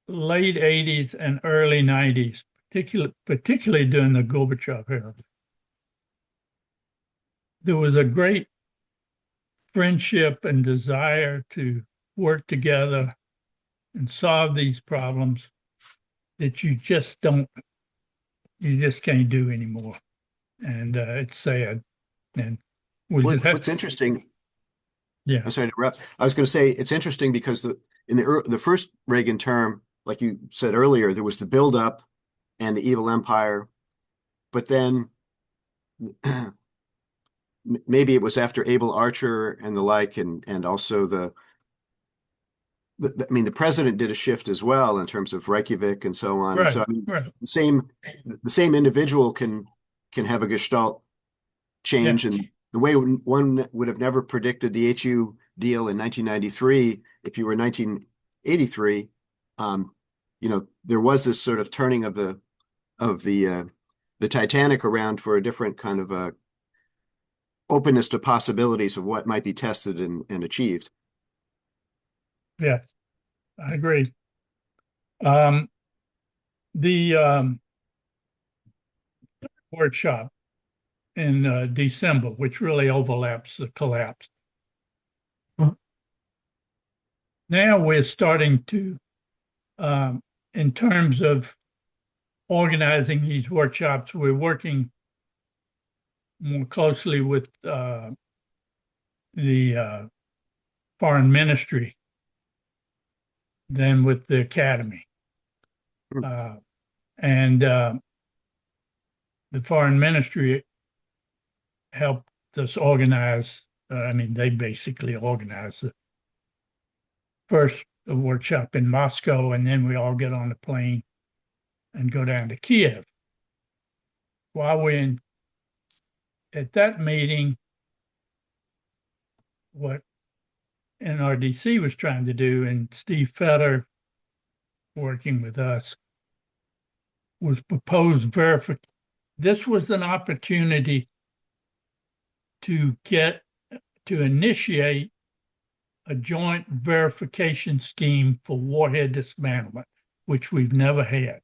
late 80s and early 90s, particularly during the Gorbachev era, there was a great friendship and desire to work together and solve these problems that you just can't do anymore. And it's sad. And what's interesting. Yeah. I'm sorry to interrupt. I was going to say it's interesting because in the first Reagan term, like you said earlier, there was the buildup and the evil empire, but then maybe it was after Able Archer and the like, and also I mean, the president did a shift as well in terms of Reykjavik and so on. Right, and so I mean, right. the same individual can have a gestalt change, Yeah. and the way one would have never predicted the HU deal in 1993, if you were 1983, there was this sort of turning of the Titanic around for a different kind of openness to possibilities of what might be tested and achieved. Yeah, I agree. The workshop in December, which really overlaps the collapse. Now we're starting to, in terms of organizing these workshops, we're working more closely with the foreign ministry than with the academy. And the foreign ministry helped us organize. They basically organized the first workshop in Moscow, and then we all get on the plane and go down to Kiev. While we're at that meeting, what NRDC was trying to do, and Steve Fetter, working with us, was propose verification. This was an opportunity to initiate a joint verification scheme for warhead dismantlement, which we've never had.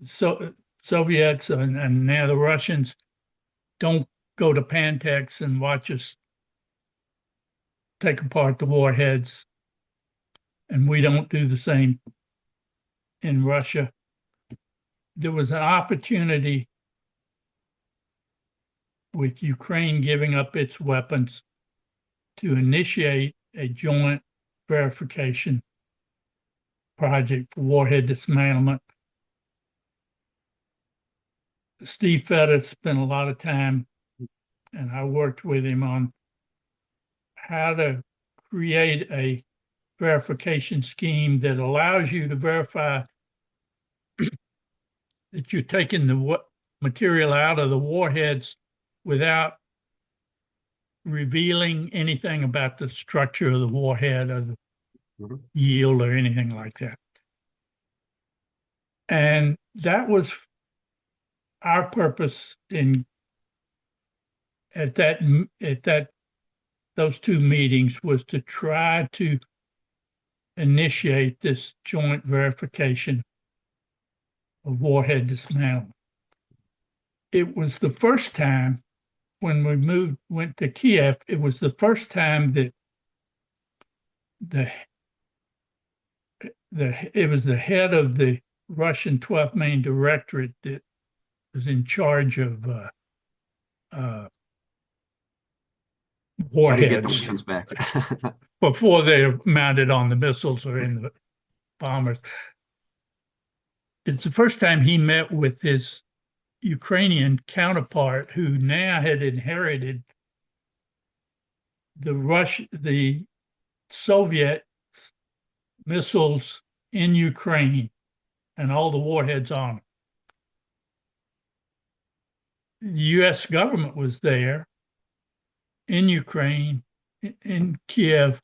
So Soviets and now the Russians don't go to Pantex and watch us take apart the warheads, and we don't do the same in Russia. There was an opportunity with Ukraine giving up its weapons to initiate a joint verification project for warhead dismantlement. Steve Fetter spent a lot of time, and I worked with him on how to create a verification scheme that allows you to verify that you're taking the material out of the warheads without revealing anything about the structure of the warhead or the yield or anything like that. And that was our purpose at those two meetings, was to try to initiate this joint verification of warhead dismantlement. It was the first time when we went to Kiev, it was the first time that it was the head of the Russian 12th Main Directorate that was in charge of warheads back. before they're mounted on the missiles or in the bombers. It's the first time he met with his Ukrainian counterpart, who now had inherited the Soviet missiles in Ukraine and all the warheads on them. The U.S. government was there in Ukraine, in Kiev,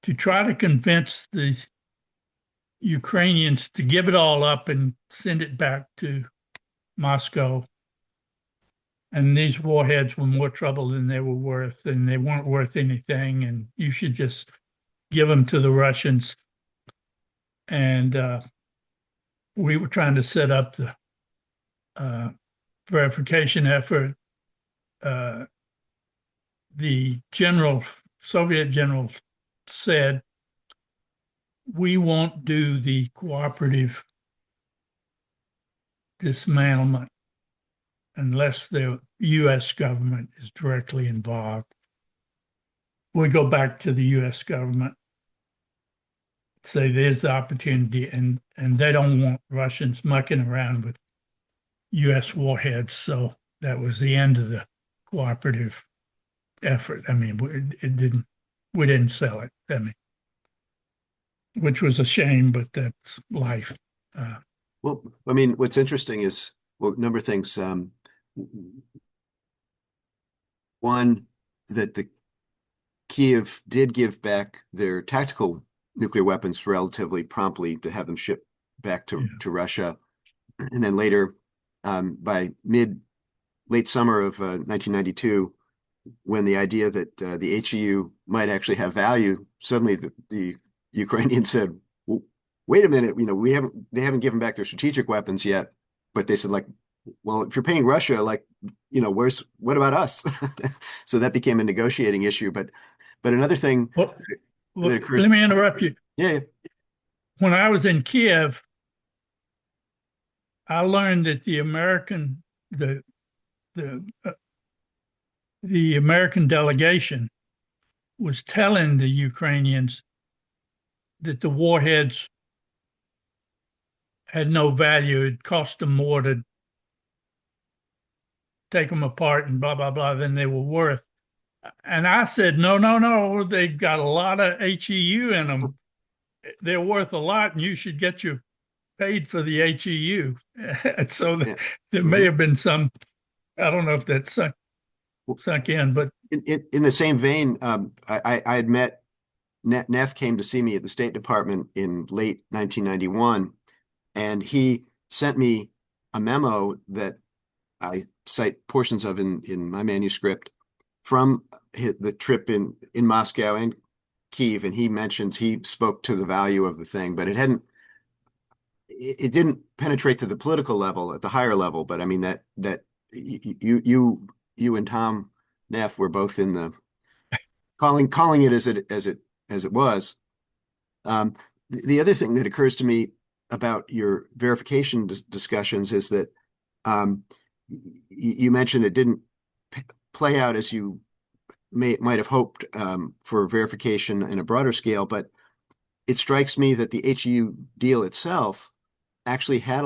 to try to convince the Ukrainians to give it all up and send it back to Moscow. And these warheads were more trouble than they were worth, and they weren't worth anything, and you should just give them to the Russians. And we were trying to set up the verification effort. The Soviet general said, we won't do the cooperative dismantlement unless the U.S. government is directly involved. We go back to the U.S. government, say there's the opportunity, and they don't want Russians mucking around with U.S. warheads. So that was the end of the cooperative effort. We didn't sell it. Which was a shame, but that's life. What's interesting is, a number of things. One, that the Kiev did give back their tactical nuclear weapons relatively promptly to have them shipped back to Russia. And then later, by late summer of 1992, when the idea that the HEU might actually have value, suddenly the Ukrainians said, well, wait a minute, they haven't given back their strategic weapons yet, but they said, like, well, if you're paying Russia, like, what about us? So that became a negotiating issue. But another thing that occurs. Let me interrupt you. Yeah. When I was in Kiev, I learned that the American delegation was telling the Ukrainians that the warheads had no value. It cost them more to take them apart and blah, blah, blah than they were worth. And I said, no, no, no, they've got a lot of HEU in them. They're worth a lot, and you should get your paid for the HEU. So Yeah. there may have been some, I don't know if that sunk in, but In the same vein, I had met Neff came to see me at the State Department in late 1991, and he sent me a memo that I cite portions of in my manuscript from the trip in Moscow and Kiev, and he mentions he spoke to the value of the thing, but it didn't penetrate to the political level at the higher level. But I mean that you and Tom Neff were both in the calling it as it was. The other thing that occurs to me about your verification discussions is that you mentioned it didn't play out as you might have hoped for verification in a broader scale, but it strikes me that the HEU deal itself actually had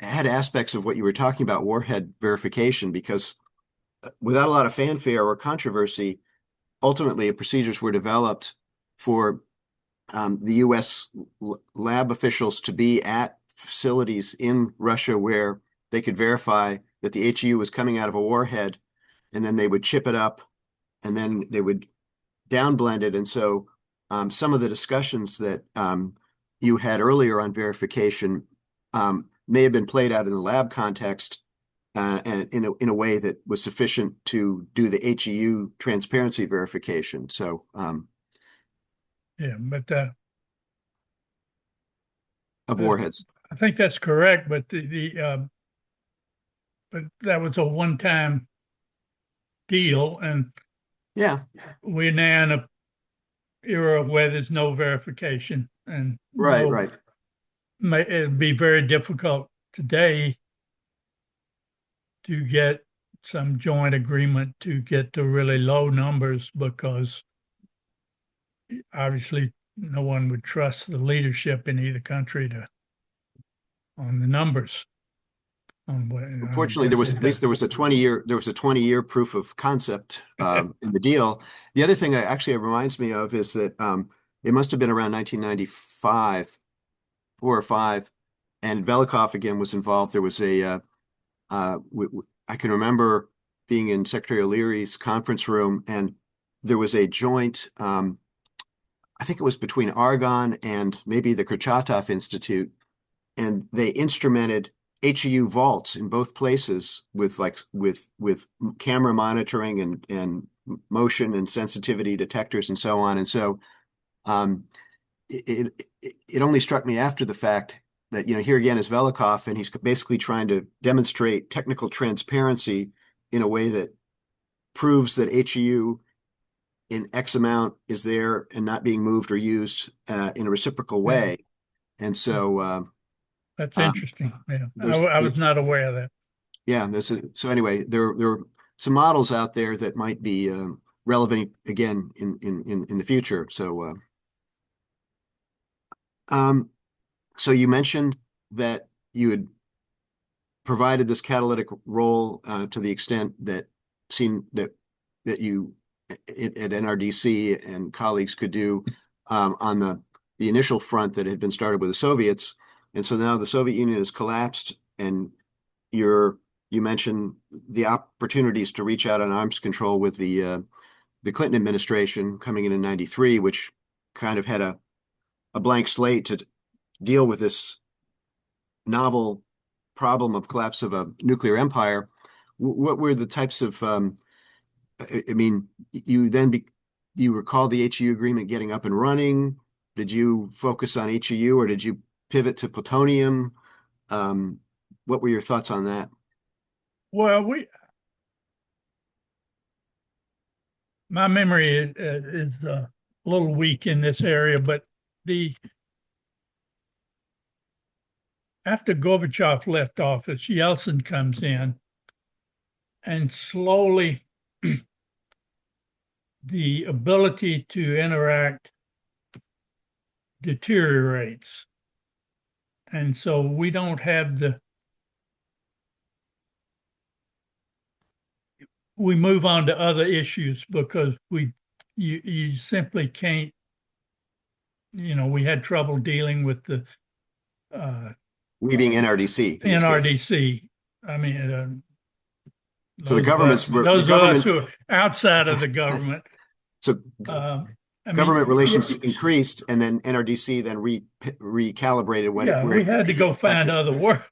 aspects of what you were talking about, warhead verification, because without a lot of fanfare or controversy, ultimately procedures were developed for the U.S. lab officials to be at facilities in Russia where they could verify that the HEU was coming out of a warhead, and then they would chip it up, and then they would downblend it. And so some of the discussions that you had earlier on verification may have been played out in the lab context and in a way that was sufficient to do the HEU transparency verification. So yeah, but of warheads. I think that's correct. But but that was a one-time deal, and Yeah, we're now in a era where there's no verification, and right. it'd be very difficult today to get some joint agreement to get to really low numbers, because obviously no one would trust the leadership in either country on the numbers. Unfortunately, there was a 20-year proof of concept in the deal. The other thing it reminds me of is that it must have been around 1995, 4 or 5, and Velikhov again was involved. There was I can remember being in Secretary O'Leary's conference room, and there was a joint, I think it was between Argonne and maybe the Kurchatov Institute, and they instrumented HEU vaults in both places with camera monitoring and motion and sensitivity detectors and so on. And so it only struck me after the fact that, here again is Velikhov, and he's basically trying to demonstrate technical transparency in a way that proves that HEU in X amount is there and not being moved or used in a reciprocal way. And so that's interesting. Yeah, I was not aware of that. Yeah, so anyway, there are some models out there that might be relevant again in the future. So so you mentioned that you had provided this catalytic role to the extent that you at NRDC and colleagues could do on the initial front that had been started with the Soviets. And so now the Soviet Union has collapsed, and you mentioned the opportunities to reach out on arms control with the Clinton administration coming in '93, which kind of had a blank slate to deal with this novel problem of collapse of a nuclear empire. What were the types of, you recall the HEU agreement getting up and running? Did you focus on HEU, or did you pivot to plutonium? What were your thoughts on that? Well, my memory is a little weak in this area, but after Gorbachev left office, Yeltsin comes in, and slowly the ability to interact deteriorates. And so we don't have we move on to other issues because you simply can't, we had trouble dealing with the We being NRDC in this case. NRDC. I mean, So the government's those of us who are outside of the government. So government relations increased, and then NRDC then recalibrated when we had to go find other work.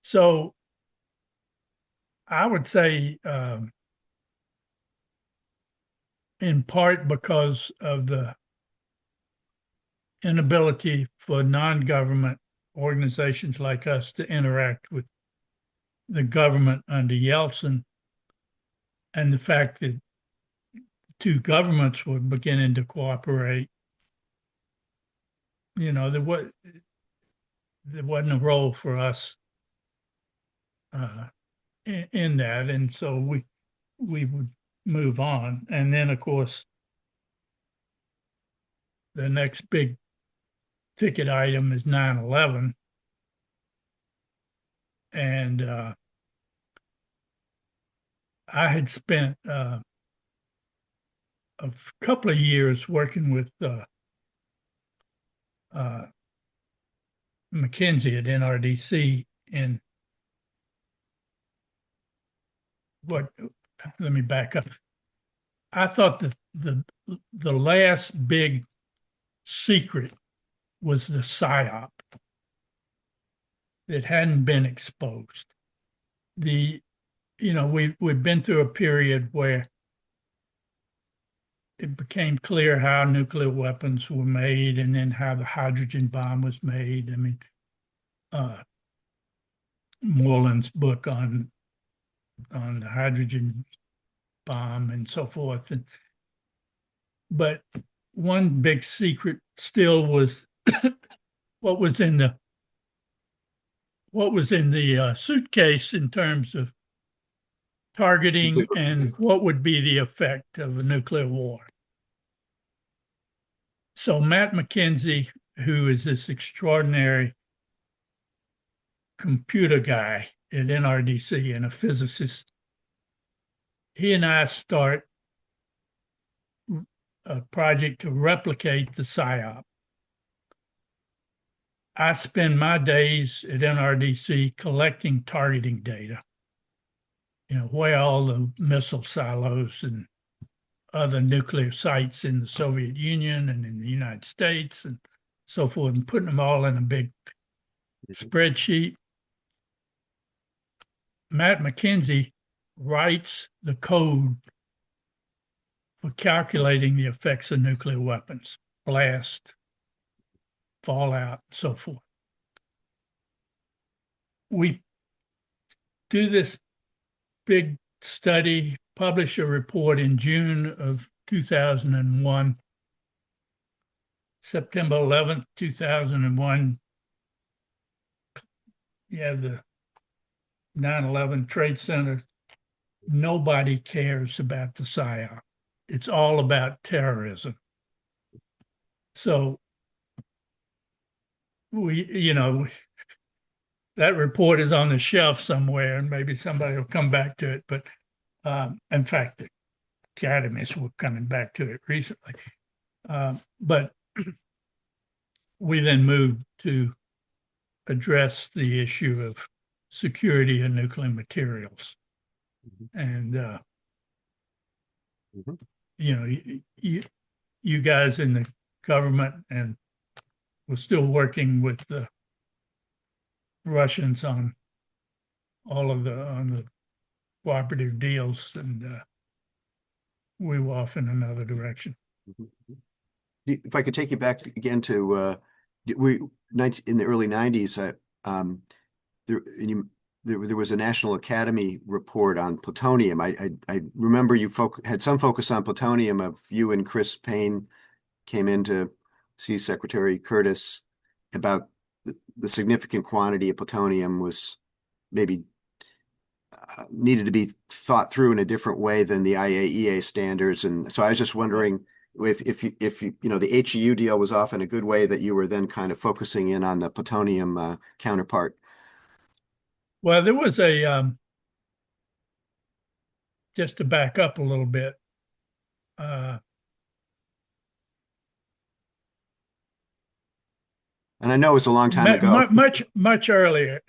So I would say, in part because of the inability for non-government organizations like us to interact with the government under Yeltsin, and the fact that two governments were beginning to cooperate, there wasn't a role for us in that, and so we would move on. And then, of course, the next big ticket item is 9/11, and I had spent a couple of years working with McKinsey at NRDC in let me back up. I thought the last big secret was the PSYOP that hadn't been exposed. We've been through a period where it became clear how nuclear weapons were made, and then how the hydrogen bomb was made. I mean, Moreland's book on the hydrogen bomb and so forth. But one big secret still was what was in the suitcase in terms of targeting and what would be the effect of a nuclear war. So Matt McKinsey, who is this extraordinary computer guy at NRDC and a physicist, he and I start a project to replicate the PSYOP. I spend my days at NRDC collecting targeting data, where all the missile silos and other nuclear sites in the Soviet Union and in the United States and so forth, and putting them all in a big spreadsheet. Matt McKinsey writes the code for calculating the effects of nuclear weapons, blast, fallout, so forth. We do this big study, publish a report in June of 2001, September 11th, 2001. Yeah, the 9/11 Trade Center. Nobody cares about the PSYOP. It's all about terrorism. So that report is on the shelf somewhere, and maybe somebody will come back to it. But in fact, the academists were coming back to it recently. But we then moved to address the issue of security of nuclear materials. And, you guys in the government and we're still working with the Russians on all of the cooperative deals, and we were off in another direction. If I could take you back again to in the early 90s, there was a National Academy report on plutonium. I remember you had some focus on plutonium. Of you and Chris Payne came in to see Secretary Curtis about the significant quantity of plutonium was maybe needed to be thought through in a different way than the IAEA standards. And so I was just wondering the HEU deal was often a good way that you were then kind of focusing in on the plutonium counterpart. Well, there was just to back up a little bit, And I know it's a long time ago. much earlier.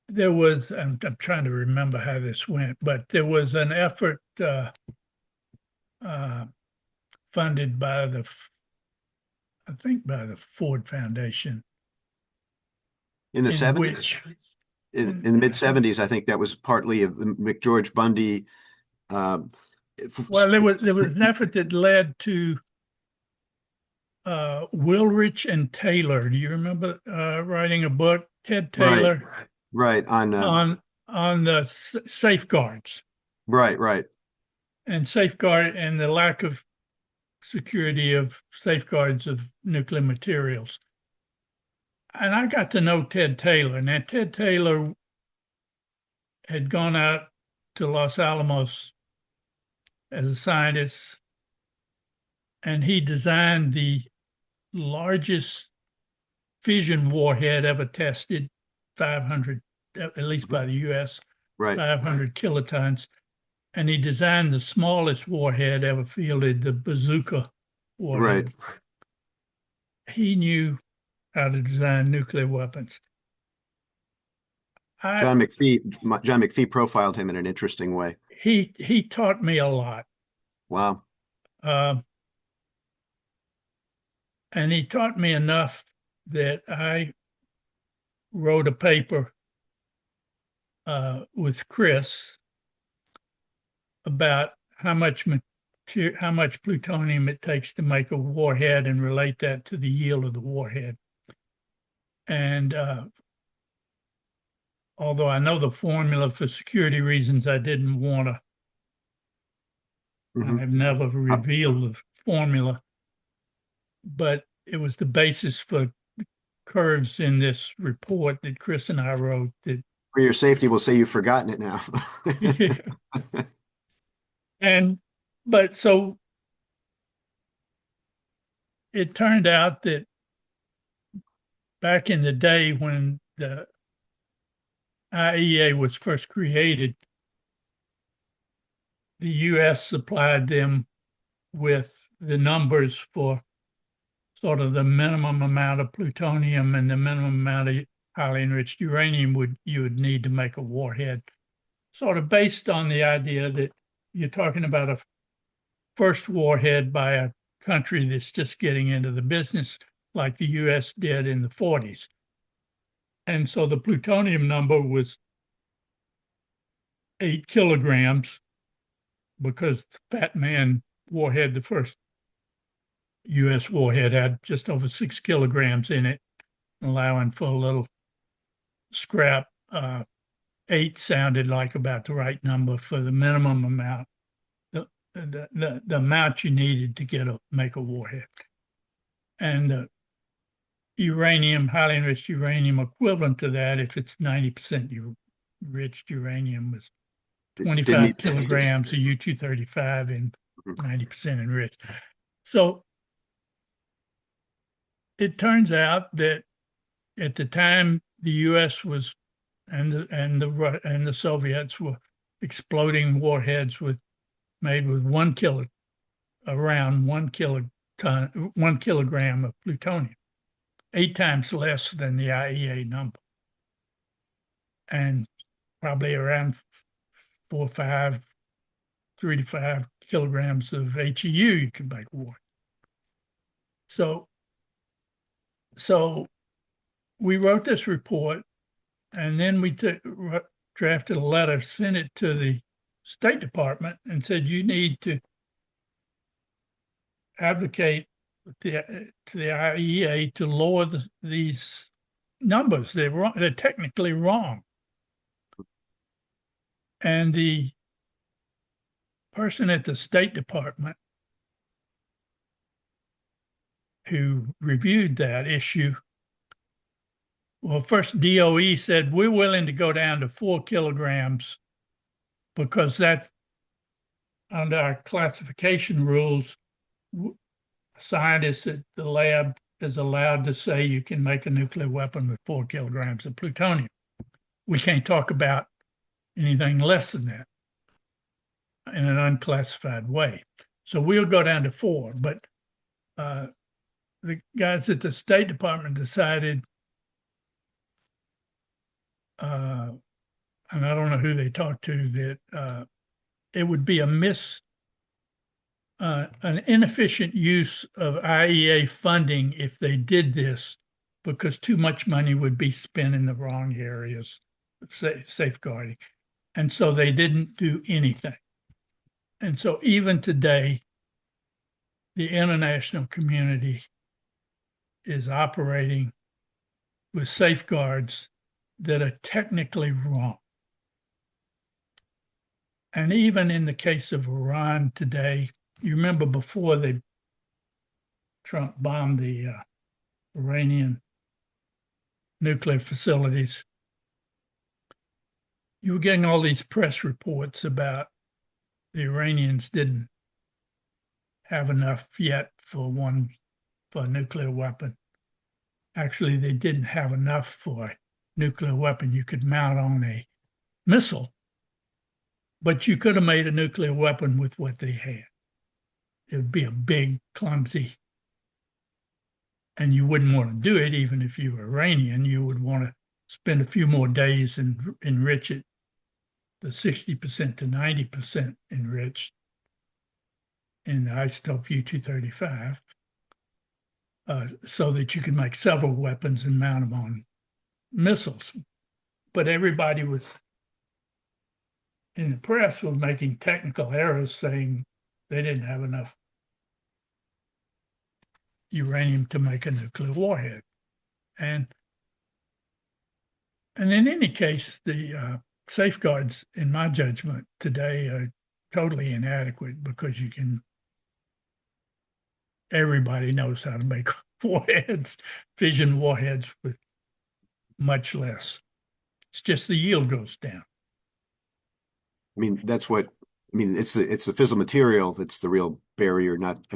There was, I'm trying to remember how this went, but there was an effort funded by I think by the Ford Foundation. In the 70s, in the mid 70s, I think that was partly of the McGeorge Bundy. Well, there was an effort that led to Wilrich and Taylor. Do you remember writing a book, Ted Taylor? Right, on the safeguards. Right. And safeguard and the lack of security of safeguards of nuclear materials. And I got to know Ted Taylor. Now, Ted Taylor had gone out to Los Alamos as a scientist, and he designed the largest fission warhead ever tested, 500, at least by the US, right. 500 kilotons. And he designed the smallest warhead ever fielded, the bazooka warhead. Right. He knew how to design nuclear weapons. John McPhee profiled him in an interesting way. He taught me a lot. Wow. And he taught me enough that I wrote a paper with Chris about how much plutonium it takes to make a warhead and relate that to the yield of the warhead. And although I know the formula, for security reasons, I didn't want to. I've never revealed the formula, but it was the basis for curves in this report that Chris and I wrote. That for your safety, we'll say you've forgotten it now. But so it turned out that back in the day when the IAEA was first created, the US supplied them with the numbers for sort of the minimum amount of plutonium and the minimum amount of highly enriched uranium you would need to make a warhead, sort of based on the idea that you're talking about a first warhead by a country that's just getting into the business, like the US did in the 40s. And so the plutonium number was 8 kilograms because the Fat Man warhead, the first US warhead, had just over 6 kilograms in it, allowing for a little scrap. 8 sounded like about the right number for the minimum amount, the amount you needed to make a warhead. And uranium, highly enriched uranium, equivalent to that, if it's 90% enriched uranium, was 25 kilograms of U-235 and 90% enriched. So it turns out that at the time the U.S. was and the Soviets were exploding warheads made with around 1 kilogram of plutonium, 8 times less than the IAEA number, and probably around 3 to 5 kilograms of HEU you could make a warhead. So we wrote this report, and then we drafted a letter, sent it to the State Department, and said, you need to advocate to the IAEA to lower these numbers. They're wrong. They're technically wrong. And the person at the State Department who reviewed that issue, well, first DOE said, we're willing to go down to 4 kilograms because that's under our classification rules, scientists at the lab is allowed to say you can make a nuclear weapon with 4 kilograms of plutonium. We can't talk about anything less than that in an unclassified way. So we'll go down to 4, but the guys at the State Department decided, and I don't know who they talked to, that it would be an inefficient use of IEA funding if they did this, because too much money would be spent in the wrong areas of safeguarding. And so they didn't do anything. And so even today, the international community is operating with safeguards that are technically wrong. And even in the case of Iran today, you remember before Trump bombed the Iranian nuclear facilities, you were getting all these press reports about the Iranians didn't have enough yet for a nuclear weapon. Actually, they didn't have enough for a nuclear weapon you could mount on a missile, but you could have made a nuclear weapon with what they had. It would be a big, clumsy, and you wouldn't want to do it even if you were Iranian. You would want to spend a few more days and enrich it to 60% to 90% enriched in the isotope U-235, so that you can make several weapons and mount them on missiles. But everybody was in the press was making technical errors, saying they didn't have enough uranium to make a nuclear warhead. And in any case, the safeguards, in my judgment, today are totally inadequate, because everybody knows how to make warheads, fission warheads, with much less. It's just the yield goes down. I mean, it's the fissile material that's the real barrier, not,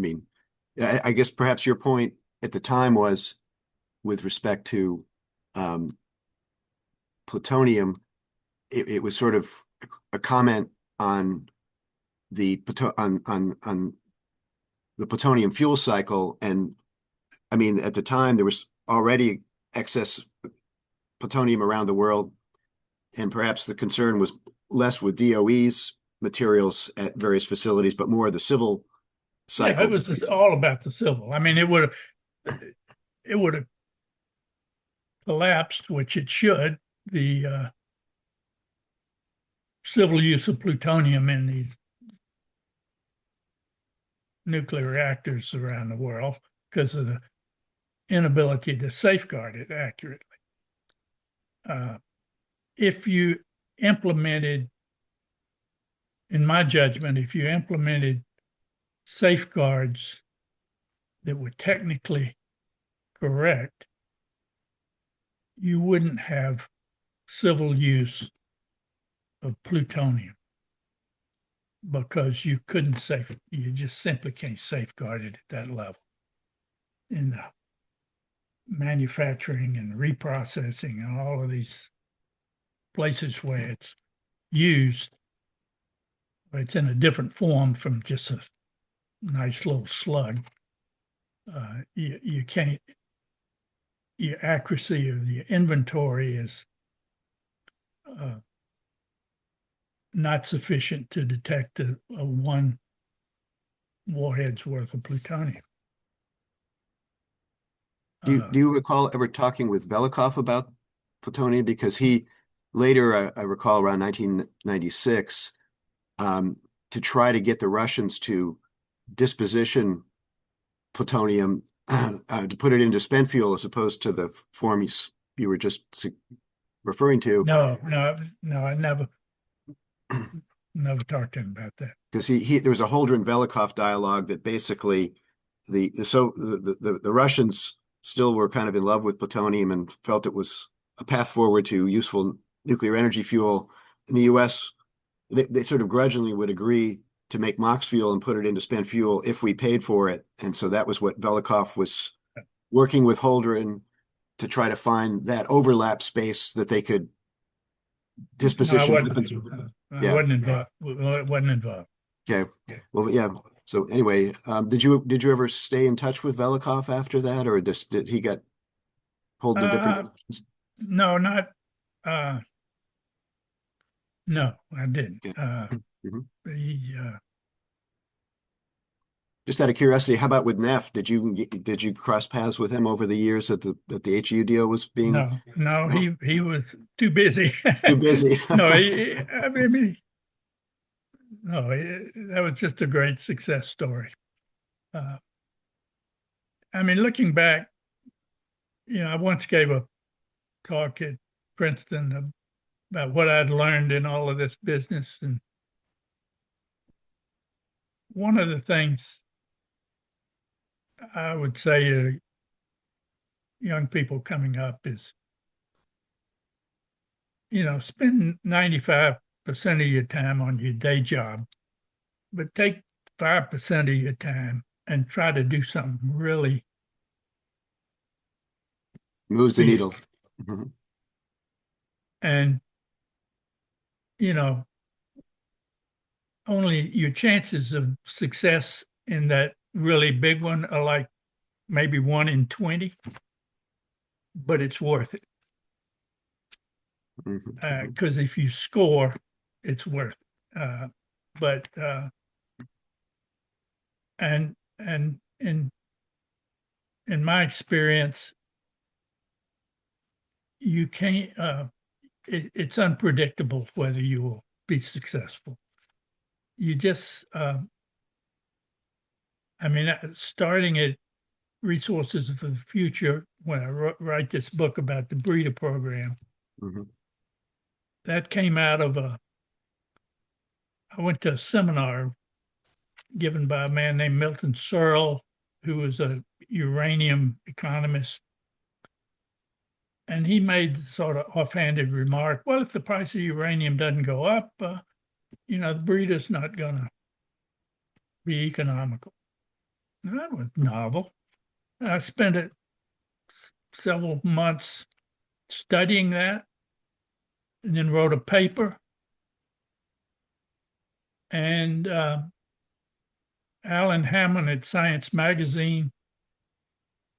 I guess perhaps your point at the time was with respect to plutonium, it was sort of a comment on the plutonium fuel cycle. And at the time there was already excess plutonium around the world, and perhaps the concern was less with DOE's materials at various facilities, but more the civil cycle. Yeah, it was all about the civil. It would have collapsed, which it should, the civil use of plutonium in these nuclear reactors around the world because of the inability to safeguard it accurately. If you implemented, in my judgment, if you implemented safeguards that were technically correct, you wouldn't have civil use of plutonium, because you just simply can't safeguard it at that level. In the manufacturing and reprocessing and all of these places where it's used, it's in a different form from just a nice little slug. You can't, your accuracy of the inventory is not sufficient to detect a one warhead's worth of plutonium. Do you recall ever talking with Velikhov about plutonium? Because he later, I recall around 1996, to try to get the Russians to disposition plutonium, to put it into spent fuel as opposed to the form you were just referring to. No, I never talked to him about that. Because there was a Holdren-Velikhov dialogue that basically the Russians still were kind of in love with plutonium and felt it was a path forward to useful nuclear energy fuel. And the U.S. they sort of grudgingly would agree to make MOX fuel and put it into spent fuel if we paid for it. And so that was what Velikhov was working with Holdren to try to find that overlap space that they could disposition weapons. I wasn't involved. Wasn't involved. Okay. Well, yeah. So anyway, did you ever stay in touch with Velikhov after that, or did he get pulled in different? No, not. No, I didn't. He, just out of curiosity, how about with Neff? Did you cross paths with him over the years that the HU deal was being? No, he was too busy. Too busy. No, I mean, no, that was just a great success story. I mean, looking back, I once gave a talk at Princeton about what I'd learned in all of this business, and one of the things I would say to young people coming up is, spend 95% of your time on your day job, but take 5% of your time and try to do something really moves the needle. And, only your chances of success in that really big one are like maybe 1 in 20, but it's worth it. Because if you score, it's worth it. And in my experience, you can't, it's unpredictable whether you will be successful. You just, starting at Resources for the Future, when I write this book about the breeder program, that came out of I went to a seminar given by a man named Milton Searle, who was a uranium economist. And he made sort of offhanded remark, well, if the price of uranium doesn't go up, the breeder's not going to be economical. And that was novel. I spent several months studying that, and then wrote a paper. And Alan Hammond at Science Magazine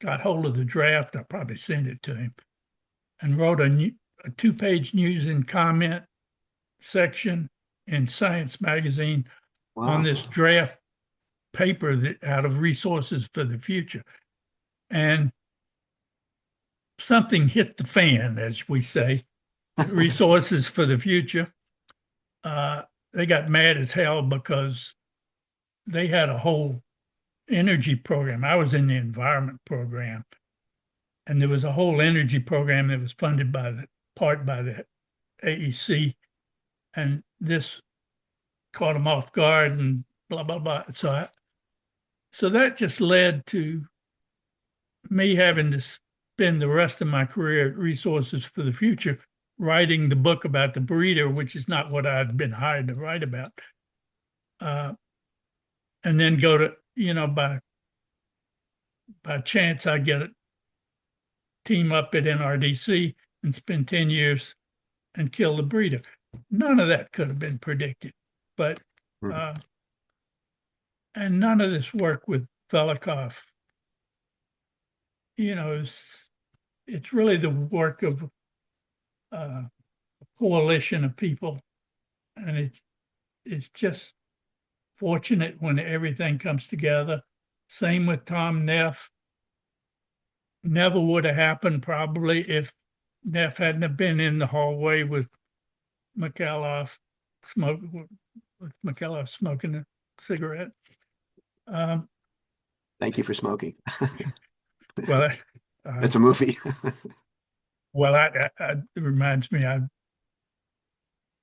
got hold of the draft. I probably sent it to him, and wrote a 2-page news and comment section in Science Magazine on this draft paper out of Resources for the Future. And something hit the fan, as we say, Resources for the Future. They got mad as hell because they had a whole energy program. I was in the environment program, and there was a whole energy program that was funded by the AEC, and this caught them off guard and blah, blah, blah. So that just led to me having to spend the rest of my career at Resources for the Future writing the book about the breeder, which is not what I'd been hired to write about. And then go to, by chance, I get a team up at NRDC and spend 10 years and kill the breeder. None of that could have been predicted. But, and none of this work with Velikhov, it's really the work of a coalition of people. And it's just fortunate when everything comes together. Same with Tom Neff. Never would have happened probably if Neff hadn't have been in the hallway with Mikhailov smoking a cigarette. Thank you for smoking. Well, it's a movie. Well, it reminds me,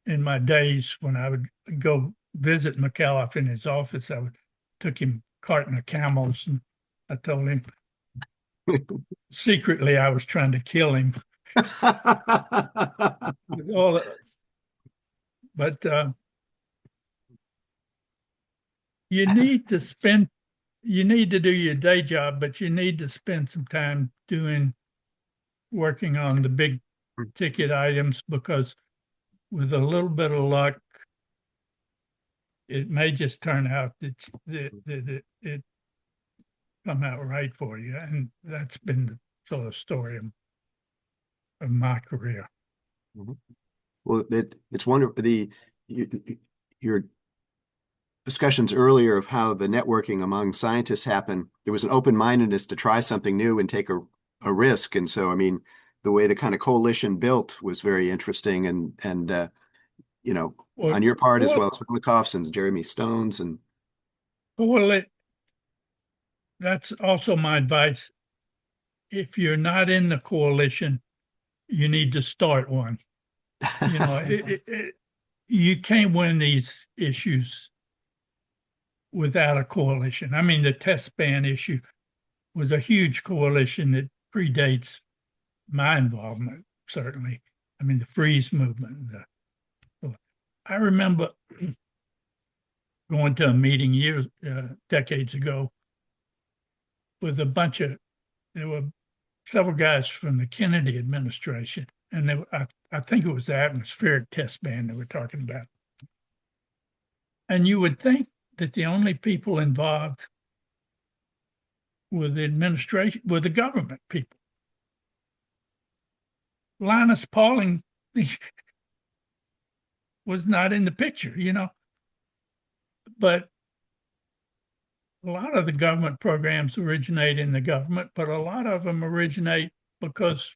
in my days when I would go visit Mikhailov in his office, took him carting of camels, and I told him secretly I was trying to kill him. But you need to do your day job, but you need to spend some time working on the big ticket items, because with a little bit of luck, it may just turn out that it come out right for you. And that's been the sort of story of my career. Well, it's wonderful. Your discussions earlier of how the networking among scientists happen, there was an open-mindedness to try something new and take a risk. And so, I mean, the way the kind of coalition built was very interesting, and you know, on your part as well as Velikhov's and Jeremy Stone's. And that's also my advice. If you're not in the coalition, you need to start one. You know, you can't win these issues without a coalition. I mean, the test ban issue was a huge coalition that predates my involvement, certainly. I mean, the freeze movement. I remember going to a meeting decades ago with there were several guys from the Kennedy administration, and I think it was the atmospheric test ban they were talking about. And you would think that the only people involved were the administration, were the government people. Linus Pauling was not in the picture, you know. But a lot of the government programs originate in the government, but a lot of them originate because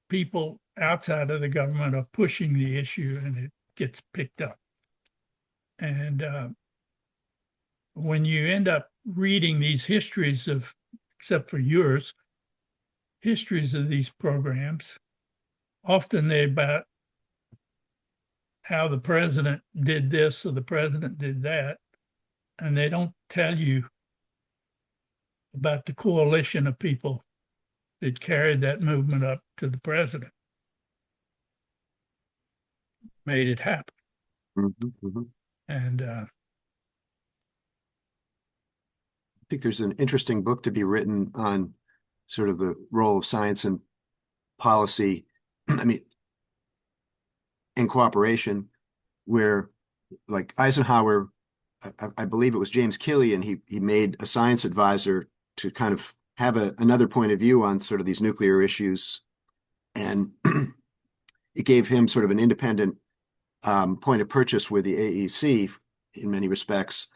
people outside of the government are pushing the issue and it gets picked up. And when you end up reading these histories except for yours, histories of these programs, often they're about how the president did this or the president did that, and they don't tell you about the coalition of people that carried that movement up to the president, made it happen. And I think there's an interesting book to be written on sort of the role of science and policy, I mean, in cooperation, where like Eisenhower, I believe it was James Killian, he made a science advisor to kind of have another point of view on sort of these nuclear issues. And it gave him sort of an independent point of purchase with the AEC in many respects.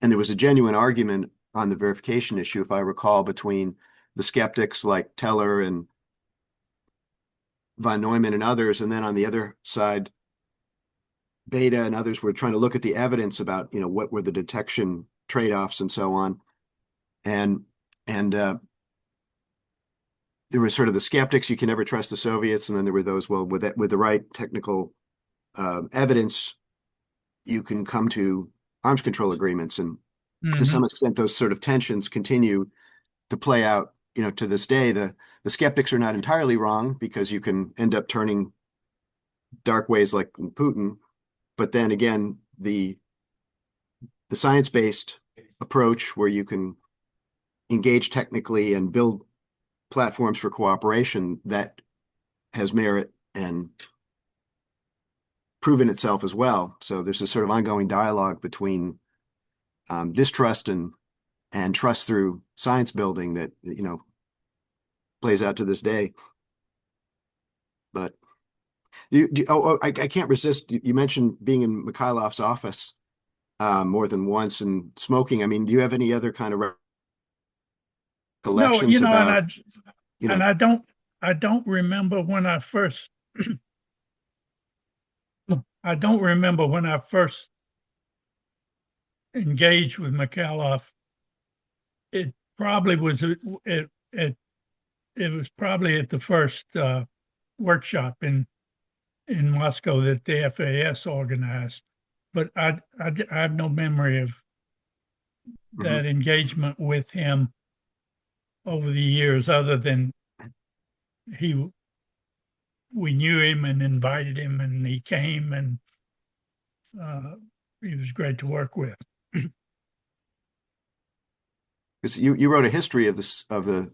And there was a genuine argument on the verification issue, if I recall, between the skeptics like Teller and von Neumann and others. And then on the other side, Beta and others were trying to look at the evidence about, you know, what were the detection trade-offs and so on. And there was sort of the skeptics, you can never trust the Soviets. And then there were those, well, with the right technical evidence, you can come to arms control agreements. And to some extent, those sort of tensions continue to play out, you know, to this day. The skeptics are not entirely wrong, because you can end up turning dark ways like Putin. But then again, the science-based approach where you can engage technically and build platforms for cooperation, that has merit and proven itself as well. So there's a sort of ongoing dialogue between distrust and trust through science building that, you know, plays out to this day. But I can't resist. You mentioned being in Mikhailov's office more than once and smoking. I mean, do you have any other kind of recollections about? And I don't remember when I first. I don't remember when I first engaged with Mikhailov. It probably was it was probably at the first workshop in Moscow that the FAS organized, but I have no memory of that engagement with him over the years, other than we knew him and invited him, and he came, and he was great to work with. Because you wrote a history of this of the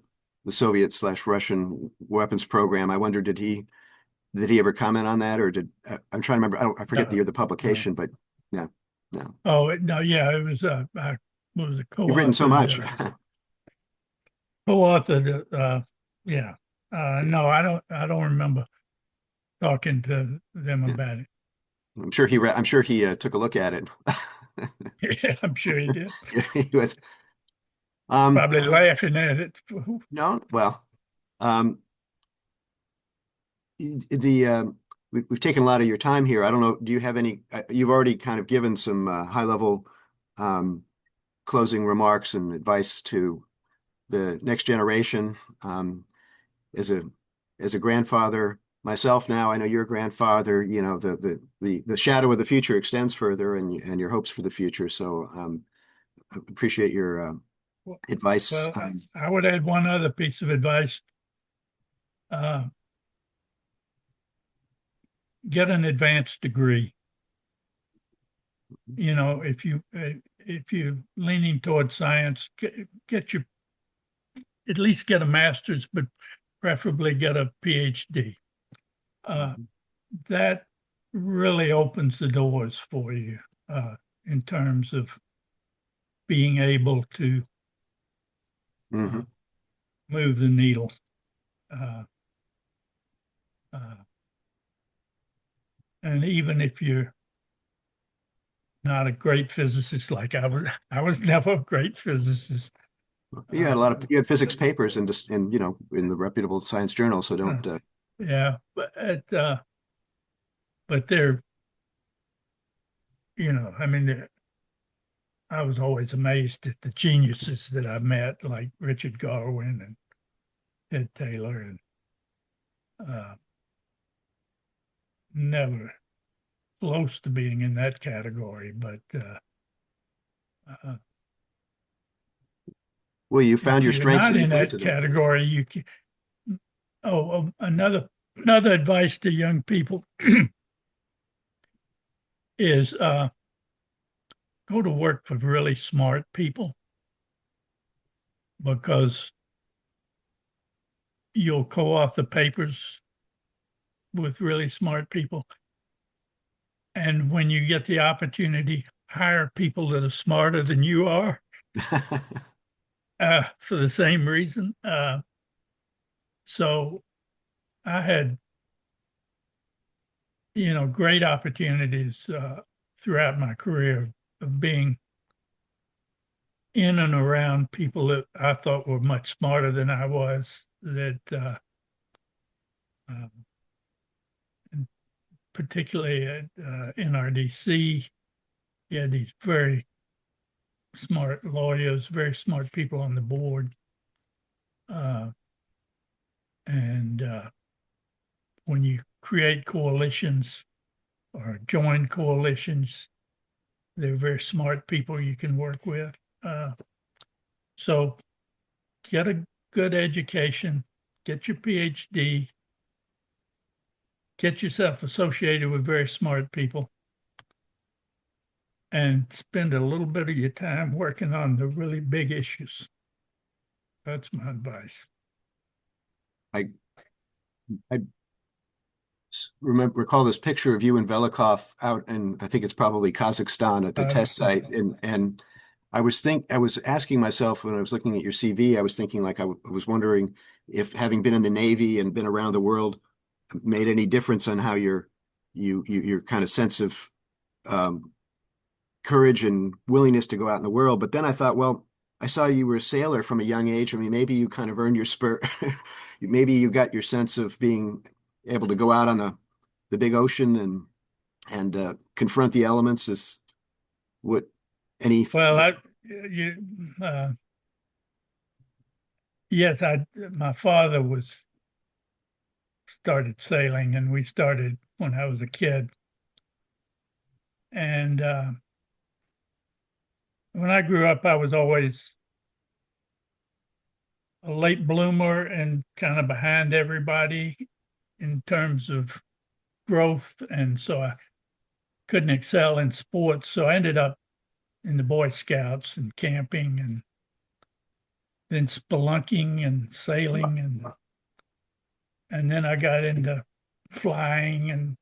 Soviet/Russian weapons program. I wonder, did he ever comment on that, or I'm trying to remember. I forget the No, year of the no. publication, but no, no. Oh, no, yeah, it was a You've written so much. co-authored, yeah. No, I don't remember talking to them Yeah. about it. I'm sure he took a look at it. Yeah, I'm sure he did. Yeah, he was. Um, Probably laughing at it. no, well, um, the we've taken a lot of your time here. I don't know. Do you have any? You've already kind of given some high level um, closing remarks and advice to the next generation. As a grandfather myself now, I know you're a grandfather. You know the shadow of the future extends further, and your hopes for the future. So I appreciate your advice. Well, I would add one other piece of advice. Uh, get an advanced degree. You know, if you're leaning towards science, get your at least get a master's, but preferably get a PhD. Uh, that really opens the doors for you in terms of being able to Hmm. move the needle. Uh, uh, and even if you're not a great physicist like I was never a great physicist. You had you had physics papers and just in in the reputable science journals. So don't. Yeah, but they're I mean I was always amazed at the geniuses that I met, like Richard Garwin and Ted Taylor, and uh, never close to being in that category. But uh, Well, you found if your you're strengths not and you in played that to them. category, you can. Oh, another advice to young people is go to work with really smart people because you'll co-author papers with really smart people. And when you get the opportunity, hire people that are smarter than you are for the same reason. So I had, great opportunities throughout my career of being in and around people that I thought were much smarter than I was, that uh, particularly at NRDC, you had these very smart lawyers, very smart people on the board. And when you create coalitions or join coalitions, they're very smart people you can work with. So get a good education, get your PhD, get yourself associated with very smart people, and spend a little bit of your time working on the really big issues. That's my advice. I I recall this picture of you and Velikhov out in, I think it's probably Kazakhstan at the test site, and I was asking myself when I was looking at your CV, I was thinking like I was wondering if having been in the Navy and been around the world made any difference on how your kind of sense of um, courage and willingness to go out in the world. But then I thought, well, I saw you were a sailor from a young age. I mean, maybe you kind of earned your spur. Maybe you got your sense of being able to go out on the big ocean and confront the elements. Is what any Well, you, uh, yes, my father started sailing, and we started when I was a kid. And when I grew up, I was always a late bloomer and kind of behind everybody in terms of growth. And so I couldn't excel in sports. So I ended up in the Boy Scouts and camping. then spelunking and sailing, and then I got into flying and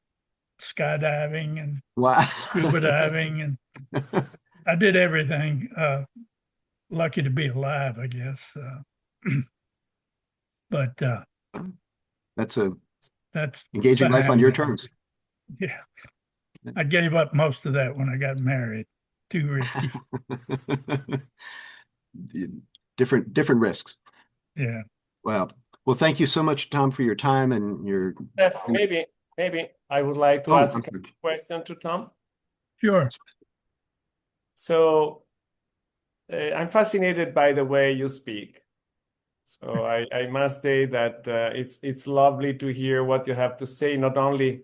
skydiving and Wow. scuba diving, and I did everything. Lucky to be alive, I guess. But That's a that's engaging life on behind your me. terms. Yeah, I gave up most of that when I got married. Too risky. Different risks. Yeah. Wow. Well, thank you so much, Tom, for your time and your. Jeff, maybe I would like to Oh, ask I'm a sorry. question to Tom. Sure. So I'm fascinated by the way you speak. So I must say that it's lovely to hear what you have to say, not only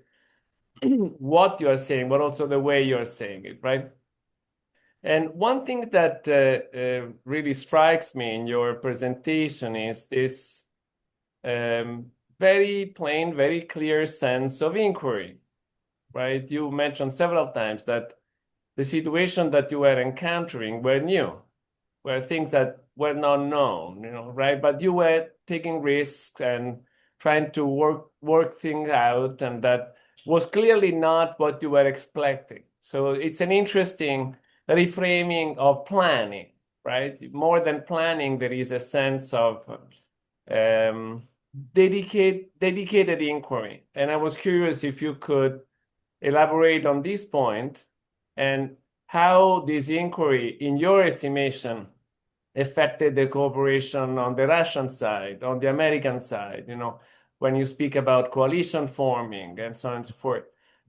what you are saying, but also the way you are saying it, right? And one thing that really strikes me in your presentation is this very plain, very clear sense of inquiry, right? You mentioned several times that the situation that you were encountering were new, were things that were not known, right? But you were taking risks and trying to work things out, and that was clearly not what you were expecting. So it's an interesting reframing of planning, right? More than planning, there is a sense of dedicated inquiry. And I was curious if you could elaborate on this point and how this inquiry, in your estimation, affected the cooperation on the Russian side, on the American side, when you speak about coalition forming and so on and so forth.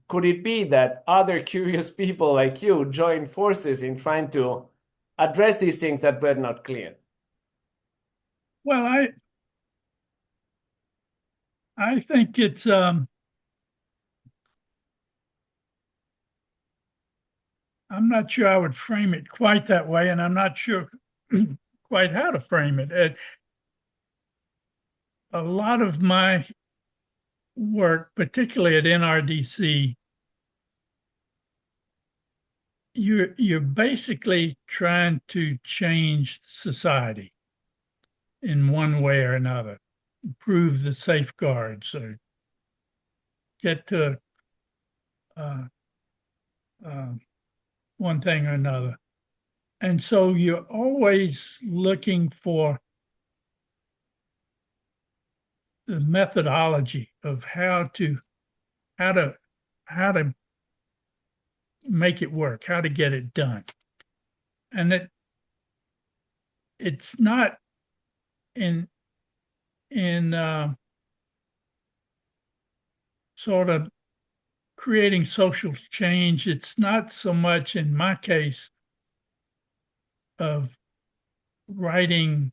Could it be that other curious people like you join forces in trying to address these things that were not clear? Well, I think it's I'm not sure I would frame it quite that way, and I'm not sure quite how to frame it. A lot of my work, particularly at NRDC, you're basically trying to change society in one way or another, improve the safeguards, or get to one thing or another. And so you're always looking for the methodology of how to make it work, how to get it done. And it's not in sort of creating social change. It's not so much, in my case, of writing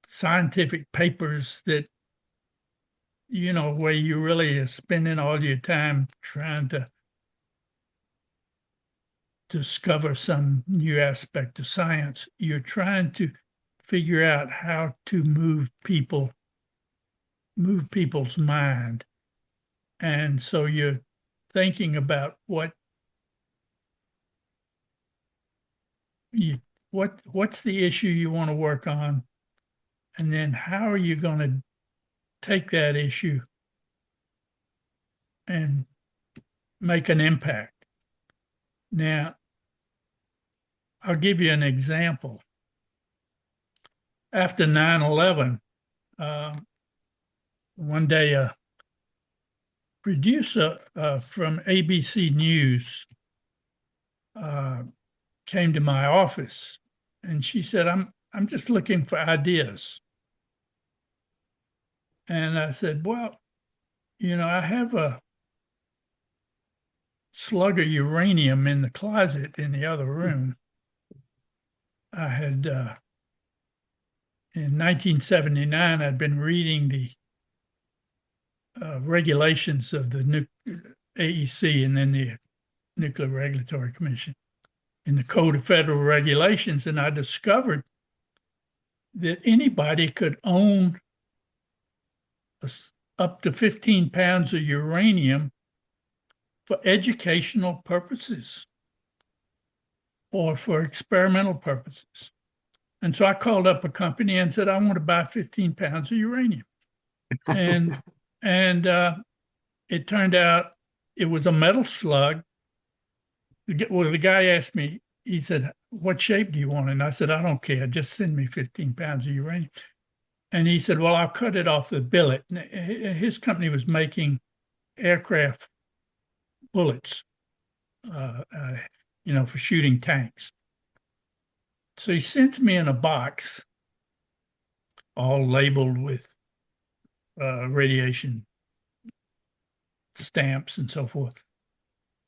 scientific papers that, where you really are spending all your time trying to discover some new aspect of science. You're trying to figure out how to move people's mind. And so you're thinking about what's the issue you want to work on, and then how are you going to take that issue and make an impact. Now, I'll give you an example. After 9/11, one day a producer from ABC News came to my office, and she said, I'm just looking for ideas. And I said, well, I have a slug of uranium in the closet in the other room. I had, in 1979, I'd been reading the regulations of the AEC and then the Nuclear Regulatory Commission in the Code of Federal Regulations, and I discovered that anybody could own up to 15 pounds of uranium for educational purposes. or for experimental purposes. And so I called up a company and said, I want to buy 15 pounds of uranium. And it turned out it was a metal slug. Well, the guy asked me, he said, what shape do you want? And I said, I don't care. Just send me 15 pounds of uranium. And he said, well, I'll cut it off the billet. His company was making aircraft bullets, for shooting tanks. So he sends me in a box, all labeled with radiation stamps and so forth,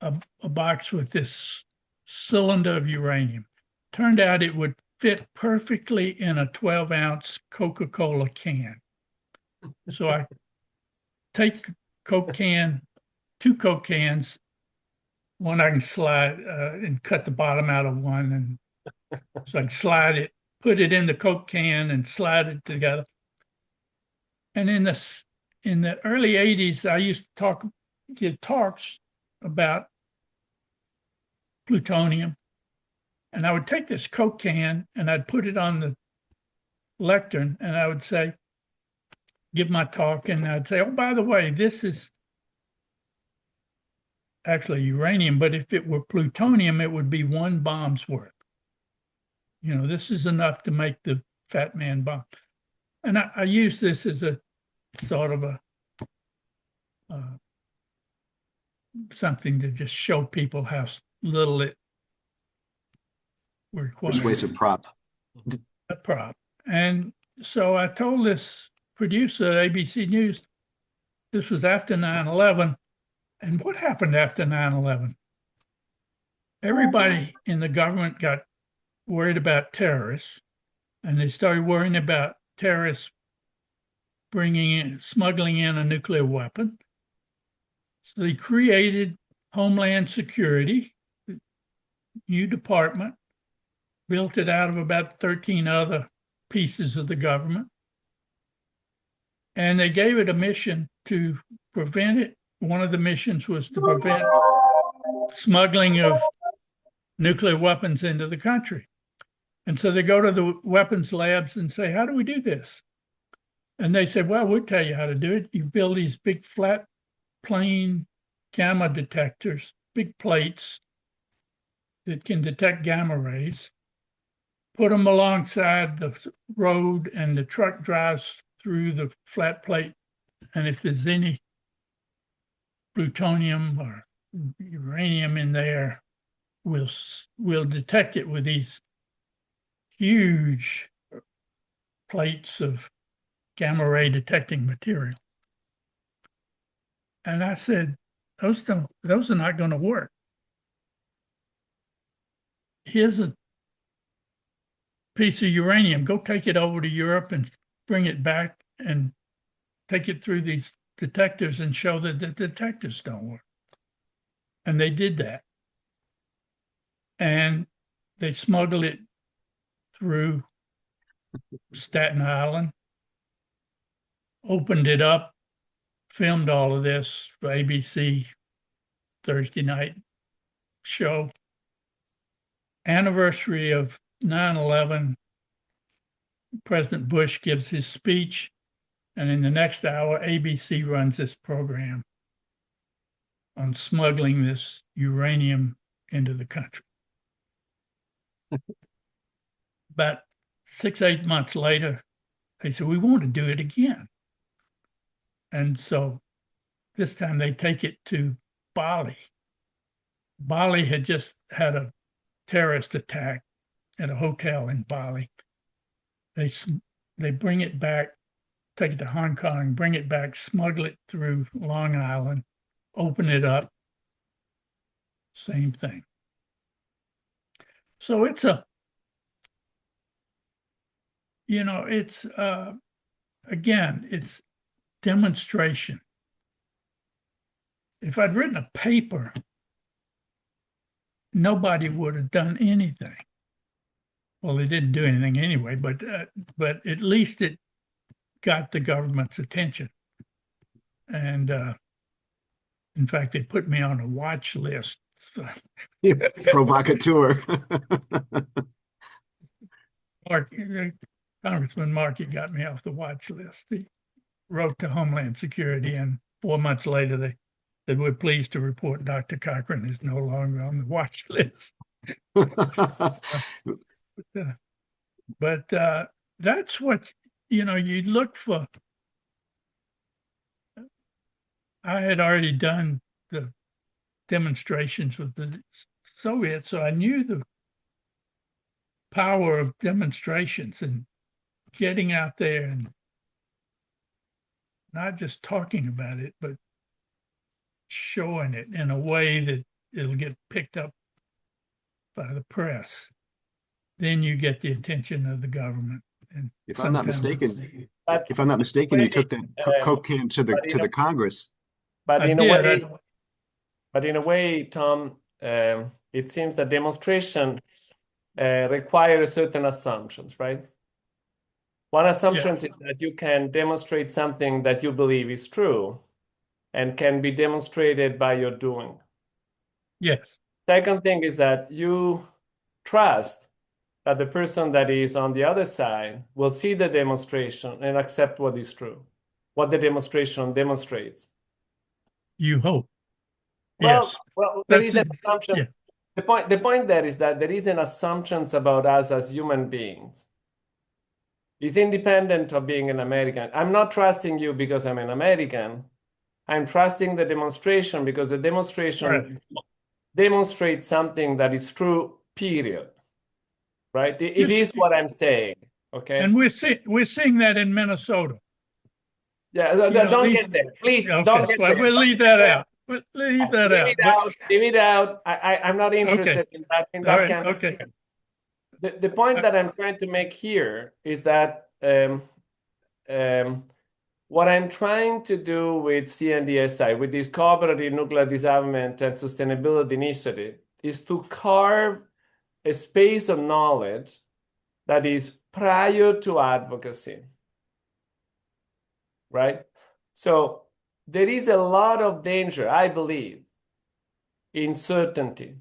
a box with this cylinder of uranium. Turned out it would fit perfectly in a 12-ounce Coca-Cola can. So I take Coke can, 2 Coke cans, one I can slide and cut the bottom out of one, and so I can slide it, put it in the Coke can and slide it together. And in the early 80s, I used to give talks about plutonium. And I would take this Coke can and I'd put it on the lectern and I would say, give my talk, and I'd say, oh, by the way, this is actually uranium, but if it were plutonium, it would be 1 bomb's worth. This is enough to make the Fat Man bomb. And I use this as a sort of something to just show people how little it requires. Persuasive prop. A prop. And so I told this producer, ABC News, this was after 9/11. And what happened after 9/11? Everybody in the government got worried about terrorists, and they started worrying about terrorists smuggling in a nuclear weapon. So they created Homeland Security, new department, built it out of about 13 other pieces of the government. And they gave it a mission to prevent it. One of the missions was to prevent smuggling of nuclear weapons into the country. And so they go to the weapons labs and say, how do we do this? And they said, well, we'll tell you how to do it. You build these big flat plane gamma detectors, big plates that can detect gamma rays, put them alongside the road, and the truck drives through the flat plate. And if there's any plutonium or uranium in there, we'll detect it with these huge plates of gamma ray detecting material. And I said, those are not going to work. Here's a piece of uranium. Go take it over to Europe and bring it back and take it through these detectors and show that the detectors don't work. And they did that. And they smuggled it through Staten Island, opened it up, filmed all of this for ABC Thursday night show. Anniversary of 9/11, President Bush gives his speech, and in the next hour, ABC runs this program on smuggling this uranium into the country. About 6-8 months later, they said, we want to do it again. And so this time they take it to Bali. Bali had just had a terrorist attack at a hotel in Bali. They bring it back, take it to Hong Kong, bring it back, smuggle it through Long Island, open it up, same thing. So it's again, it's demonstration. If I'd written a paper, nobody would have done anything. Well, they didn't do anything anyway, but at least it got the government's attention. And In fact, they put me on a watch list. Provocateur. Congressman Markey got me off the watch list. He wrote to Homeland Security, and 4 months later, they said, "We're pleased to report Dr. Cochran is no longer on the watch list." But that's what, you look for. I had already done the demonstrations with the Soviets, so I knew the power of demonstrations and getting out there and not just talking about it, but showing it in a way that it'll get picked up by the press. Then you get the attention of the government. And if I'm not mistaken, you took that Cochran to the Congress. But in a way, Tom, it seems that demonstration requires certain assumptions, right? One assumption is that you can demonstrate something that you believe is true and can be demonstrated by your doing. Yes. Second thing is that you trust that the person that is on the other side will see the demonstration and accept what is true, what the demonstration demonstrates. You hope. Well, yes. There is an assumption. Yeah. The point there is that there is an assumption about us as human beings. It's independent of being an American. I'm not trusting you because I'm an American. I'm trusting the demonstration because the demonstration demonstrates something that is true, period. Right? It is what I'm saying. Okay. And we're seeing that in Minnesota. Yeah, don't get there. Please don't get there. We'll leave that out. Leave it out. I'm not interested in that kind of thing. The point that I'm trying to make here is that what I'm trying to do with CNDSI, with this cooperative nuclear disarmament and sustainability initiative, is to carve a space of knowledge that is prior to advocacy, right? So there is a lot of danger, I believe, in certainty.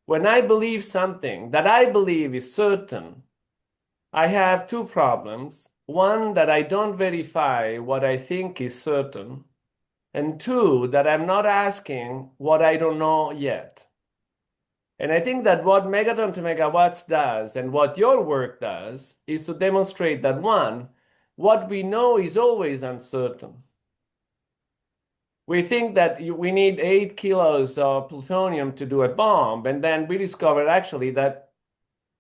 When I believe something that I believe is certain, I have two problems. One, that I don't verify what I think is certain. And two, that I'm not asking what I don't know yet. And I think that what Megaton to Megawatts does and what your work does is to demonstrate that, one, what we know is always uncertain. We think that we need 8 kilos of plutonium to do a bomb, and then we discover actually that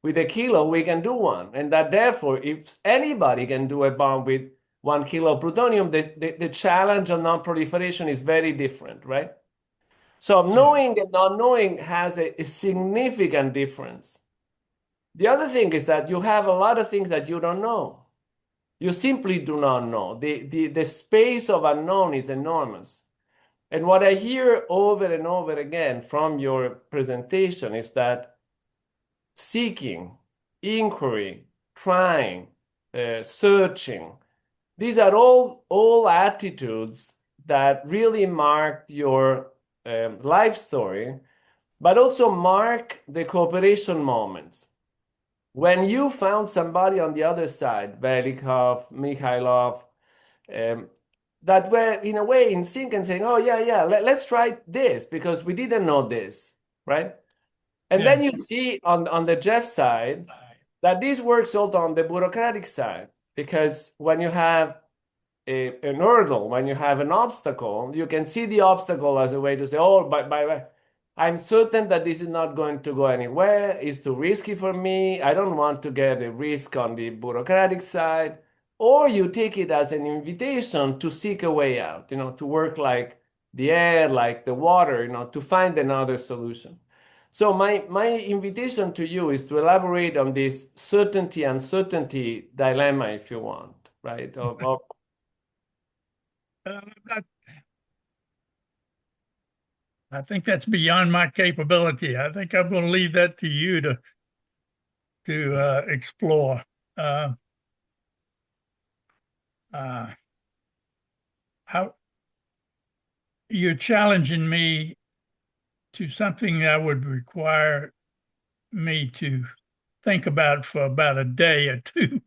with a kilo we can do one, and that therefore if anybody can do a bomb with 1 kilo of plutonium, the challenge of non-proliferation is very different, right? So knowing and not knowing has a significant difference. The other thing is that you have a lot of things that you don't know. You simply do not know. The space of unknown is enormous. And what I hear over and over again from your presentation is that seeking, inquiry, trying, searching, these are all attitudes that really mark your life story, but also mark the cooperation moments. When you found somebody on the other side, Velikhov, Mikhailov, that were in a way in sync and saying, oh, yeah, let's try this because we didn't know this, right? And then you see on the Jeff side that this works also on the bureaucratic side, because when you have an hurdle, when you have an obstacle, you can see the obstacle as a way to say, oh, by I'm certain that this is not going to go anywhere. It's too risky for me. I don't want to get a risk on the bureaucratic side. Or you take it as an invitation to seek a way out, to work like the air, like the water, to find another solution. So my invitation to you is to elaborate on this certainty-uncertainty dilemma, if you want, right? I think that's beyond my capability. I think I'm going to leave that to you to explore. How you're challenging me to something that would require me to think about for about a day or two.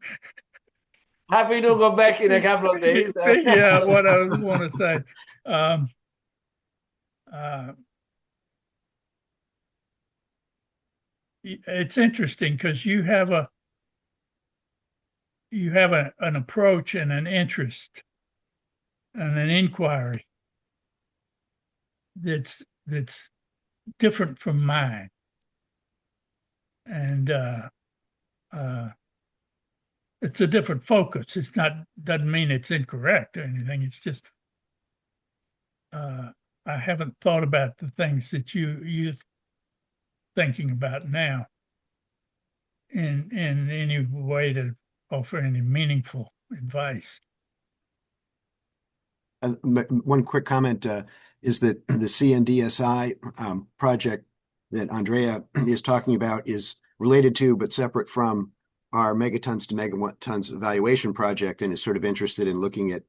Happy to go back in a couple of days. Figure out what I want to say. Um, uh, it's interesting because an approach and an interest and an inquiry that's different from mine, and it's a different focus. It's not doesn't mean it's incorrect or anything. It's just I haven't thought about the things that you're thinking about now in any way to offer any meaningful advice. One quick comment is that the CNDSI project that Andrea is talking about is related to but separate from our megatons to megawatt-tons evaluation project, and is sort of interested in looking at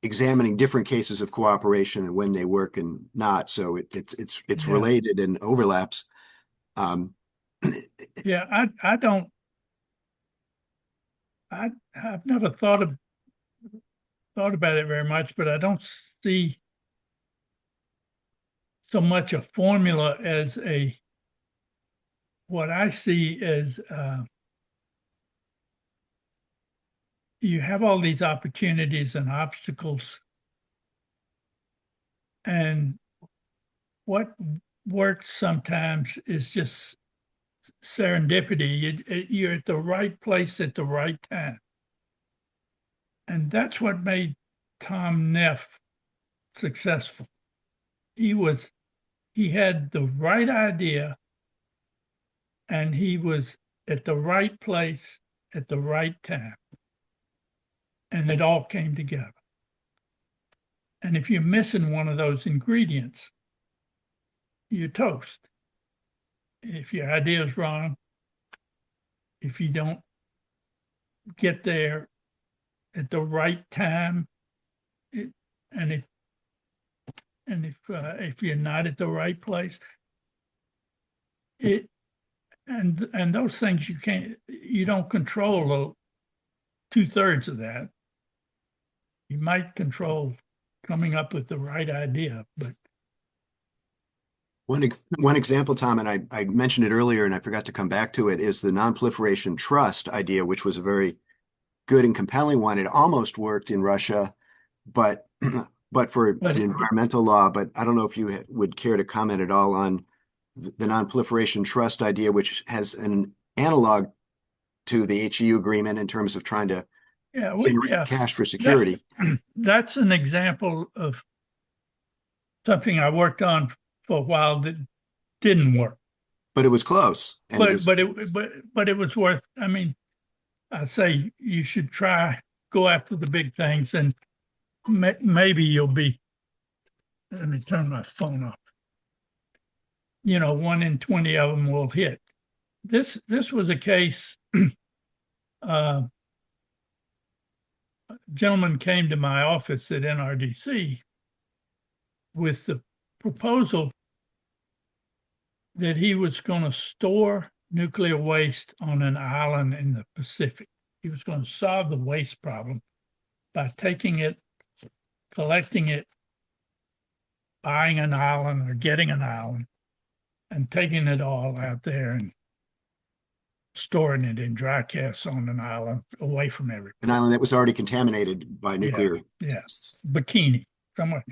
examining different cases of cooperation and when they work and not. So it's related and overlaps. Yeah, I've never thought about it very much, but I don't see so much a formula as what I see as you have all these opportunities and obstacles, and what works sometimes is just serendipity. You're at the right place at the right time. And that's what made Tom Neff successful. He had the right idea, and he was at the right place at the right time. And it all came together. And if you're missing one of those ingredients, you're toast. If your idea is wrong, if you don't get there at the right time, and if you're not at the right place, and those things you don't control 2/3 of that. You might control coming up with the right idea, but one example, Tom, and I mentioned it earlier and I forgot to come back to it, is the non-proliferation trust idea, which was a very good and compelling one. It almost worked in Russia, but for an environmental law. But I don't know if you would care to comment at all on the non-proliferation trust idea, which has an analog to the HEU agreement in terms of trying to generate cash for security. That's an example of something I worked on for a while that didn't work. But it was close. And but it was worth. I mean, I say you should go after the big things, and maybe you'll be. Let me turn my phone off. 1 in 20 of them will hit. This was a case. A gentleman came to my office at NRDC with the proposal that he was going to store nuclear waste on an island in the Pacific. He was going to solve the waste problem by taking it, collecting it, buying an island or getting an island, and taking it all out there and storing it in dry casks on an island away from everything. An island that was already contaminated by nuclear. Yes, Bikini, somewhere.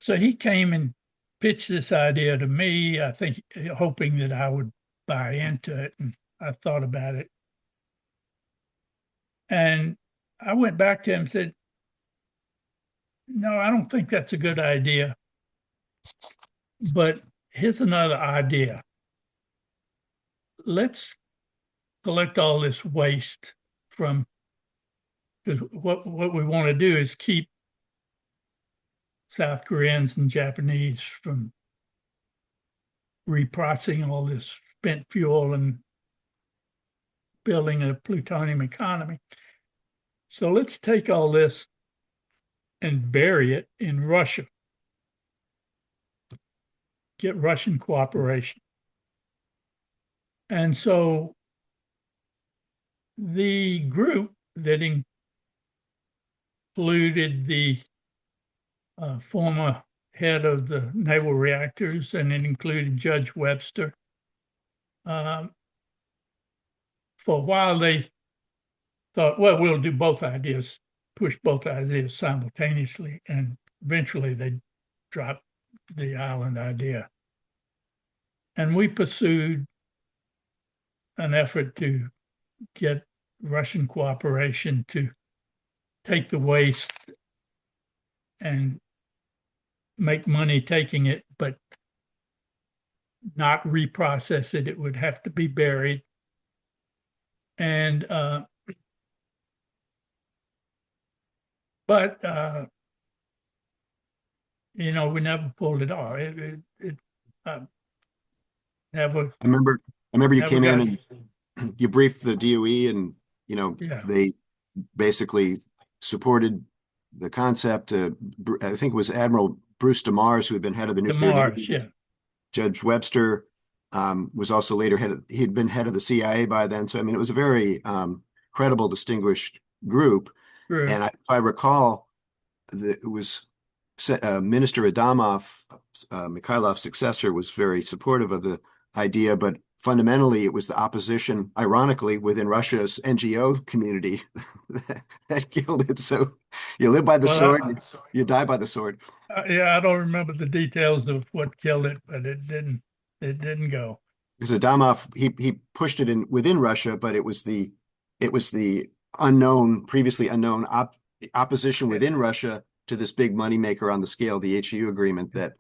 So he came and pitched this idea to me, I think, hoping that I would buy into it. And I thought about it. And I went back to him and said, no, I don't think that's a good idea. But here's another idea. Let's collect all this waste from, because what we want to do is keep South Koreans and Japanese from reprocessing all this spent fuel and building a plutonium economy. So let's take all this and bury it in Russia. Get Russian cooperation. And so the group that included the former head of the naval reactors, and it included Judge Webster. For a while, they thought, well, we'll do both ideas, push both ideas simultaneously, and eventually they dropped the island idea. And we pursued an effort to get Russian cooperation to take the waste and make money taking it, but not reprocess it. It would have to be buried. And you know, we never pulled it off. Never. I remember you never came in got- and you briefed the DOE, and you know Yeah. they basically supported the concept. I think it was Admiral Bruce DeMars, who had been head of the The nuclear Mars, Navy. yeah. Judge Webster was also later he'd been head of the CIA by then. So, I mean, it was a very credible, distinguished group. True. And if I recall, it was Minister Adamov, Mikhailov's successor, was very supportive of the idea, but fundamentally it was the opposition, ironically, within Russia's NGO community that killed it. So you live by the sword, you die by the sword. Yeah, I don't remember the details of what killed it, but it didn't go. Because Adamov, he pushed it in within Russia, but it was the unknown, previously unknown opposition within Russia to this big moneymaker on the scale, the HEU agreement, that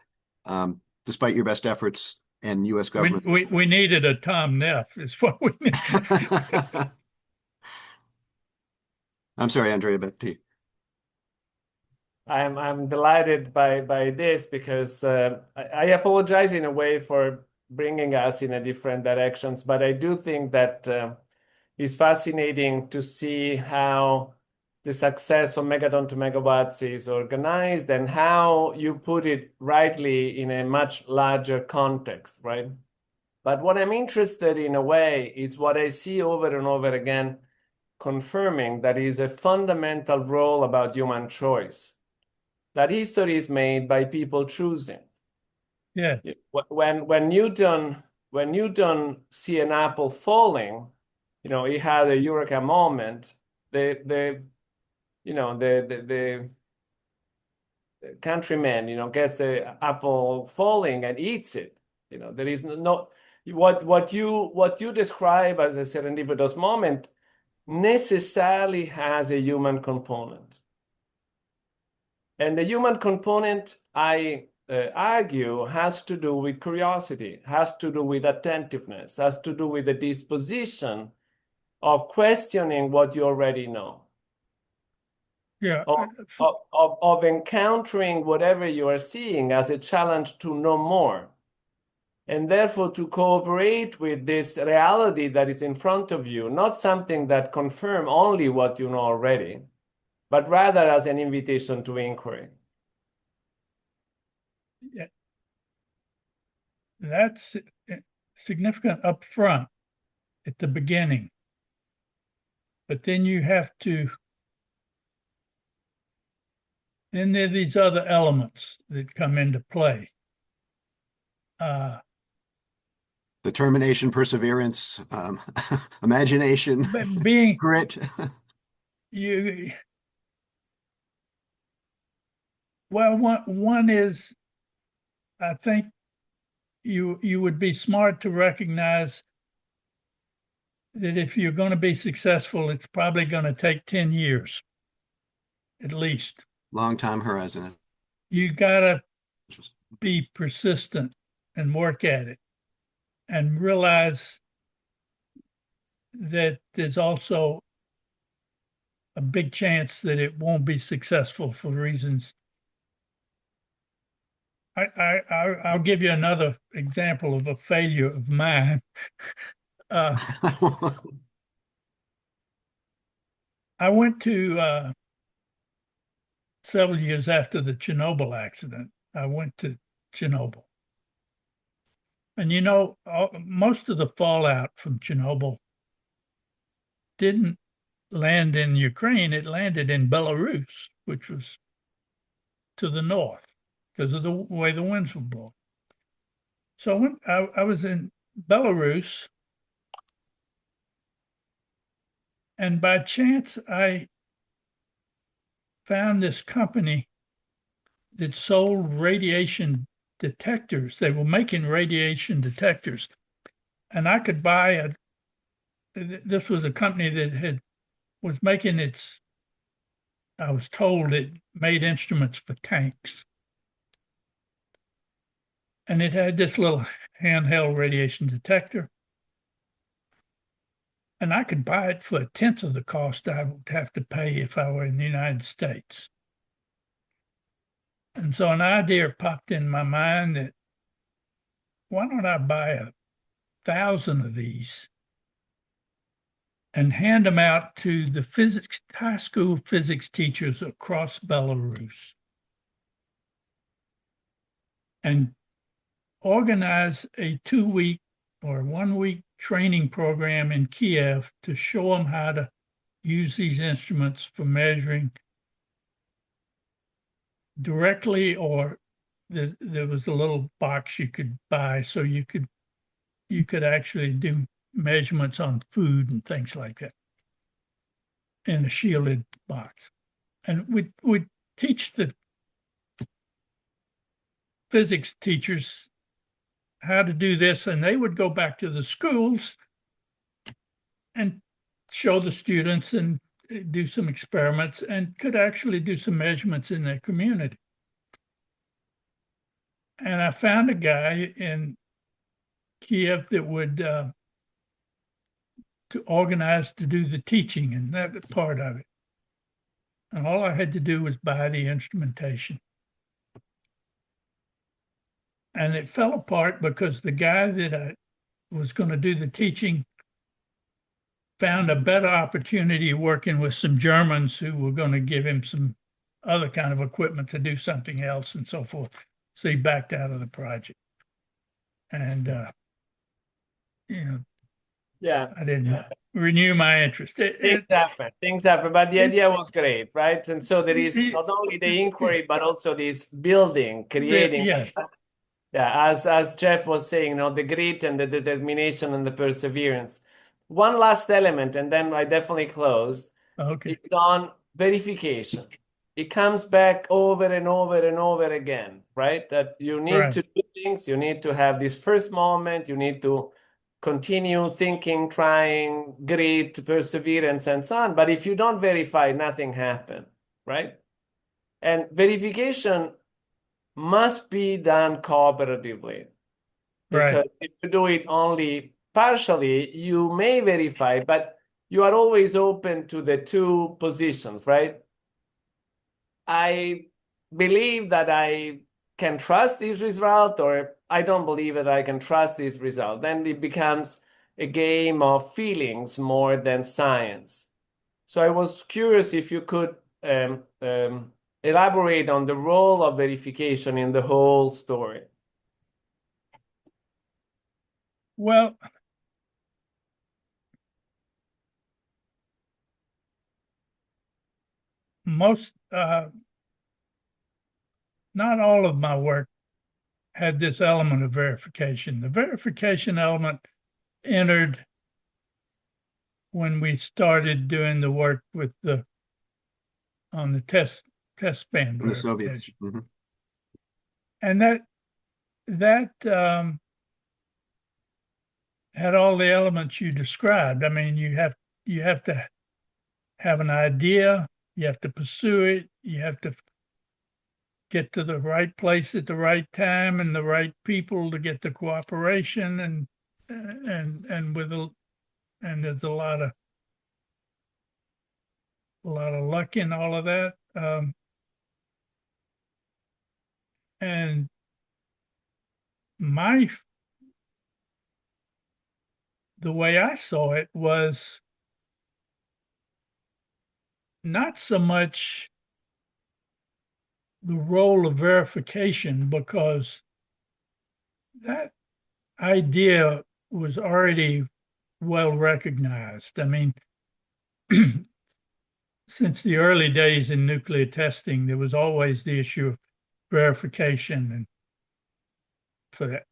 despite your best efforts and U.S. government. We needed a Tom Neff is what we needed. I'm sorry, Andrea, back to you. I'm delighted by this because I apologize in a way for bringing us in a different directions, but I do think that it's fascinating to see how the success of Megaton to Megawatts is organized and how you put it rightly in a much larger context, right? But what I'm interested in a way is what I see over and over again, confirming that is a fundamental role about human choice. That history is made by people choosing. Yes. When Newton see an apple falling, you know, he had a eureka moment. The countryman, you know, gets the apple falling and eats it. You know, there is no what you describe as a serendipitous moment necessarily has a human component. And the human component, I argue, has to do with curiosity, has to do with attentiveness, has to do with the disposition of questioning what you already know. Yeah. Of encountering whatever you are seeing as a challenge to know more. And therefore to cooperate with this reality that is in front of you, not something that confirms only what you know already, but rather as an invitation to inquiry. Yeah. That's significant up front at the beginning. But then you have to, then there are these other elements that come into play. Determination, perseverance, imagination, Being grit. Well, one is, I think you would be smart to recognize that if you're going to be successful, it's probably going to take 10 years, at least. Long time horizon. You got to be persistent and work at it and realize that there's also a big chance that it won't be successful for reasons. I'll give you another example of a failure of mine. I went to several years after the Chernobyl accident, I went to Chernobyl. And most of the fallout from Chernobyl didn't land in Ukraine, it landed in Belarus, which was to the north because of the way the winds were blowing. So when I was in Belarus, and by chance I found this company that sold radiation detectors. They were making radiation detectors, and I could buy this was a company that was making I was told it made instruments for tanks. And it had this little handheld radiation detector. And I could buy it for a tenth of the cost I would have to pay if I were in the United States. And so an idea popped in my mind that why don't I buy 1,000 of these and hand them out to the high school physics teachers across Belarus and organize a 2-week or 1-week training program in Kiev to show them how to use these instruments for measuring directly, or there was a little box you could buy so you could actually do measurements on food and things like that in a shielded box. And we teach the physics teachers how to do this, and they would go back to the schools and show the students and do some experiments and could actually do some measurements in their community. And I found a guy in Kiev that would to organize to do the teaching and that part of it. And all I had to do was buy the instrumentation. And it fell apart because the guy that I was going to do the teaching found a better opportunity working with some Germans who were going to give him some other kind of equipment to do something else and so forth. So he backed out of the project. And, Yeah. I didn't renew my interest. Things happen, but the idea was great, right? And so there is not only the inquiry, but also this building, creating. Yeah. Yeah, as Jeff was saying, the grit and the determination and the perseverance. One last element, and then I definitely closed. Okay. It's on verification. It comes back over and over and over again, right? That you need to do things, you need to have this first moment, you need to continue thinking, trying, grit, perseverance, and so on. But if you don't verify, nothing happens, right? And verification must be done cooperatively. Because if you do it only partially, you may verify, but you are always open to the two positions, right? I believe that I can trust this result, or I don't believe that I can trust this result. Then it becomes a game of feelings more than science. So I was curious if you could elaborate on the role of verification in the whole story. Well, not all of my work had this element of verification. The verification element entered when we started doing the work with on the test ban The Soviets. verification. And that had all the elements you described. I mean, you have to have an idea, you have to pursue it, you have to get to the right place at the right time and the right people to get the cooperation, and there's a lot of luck in all of that. And the way I saw it was not so much the role of verification, because that idea was already well recognized. I mean, since the early days in nuclear testing, there was always the issue of verification, and for that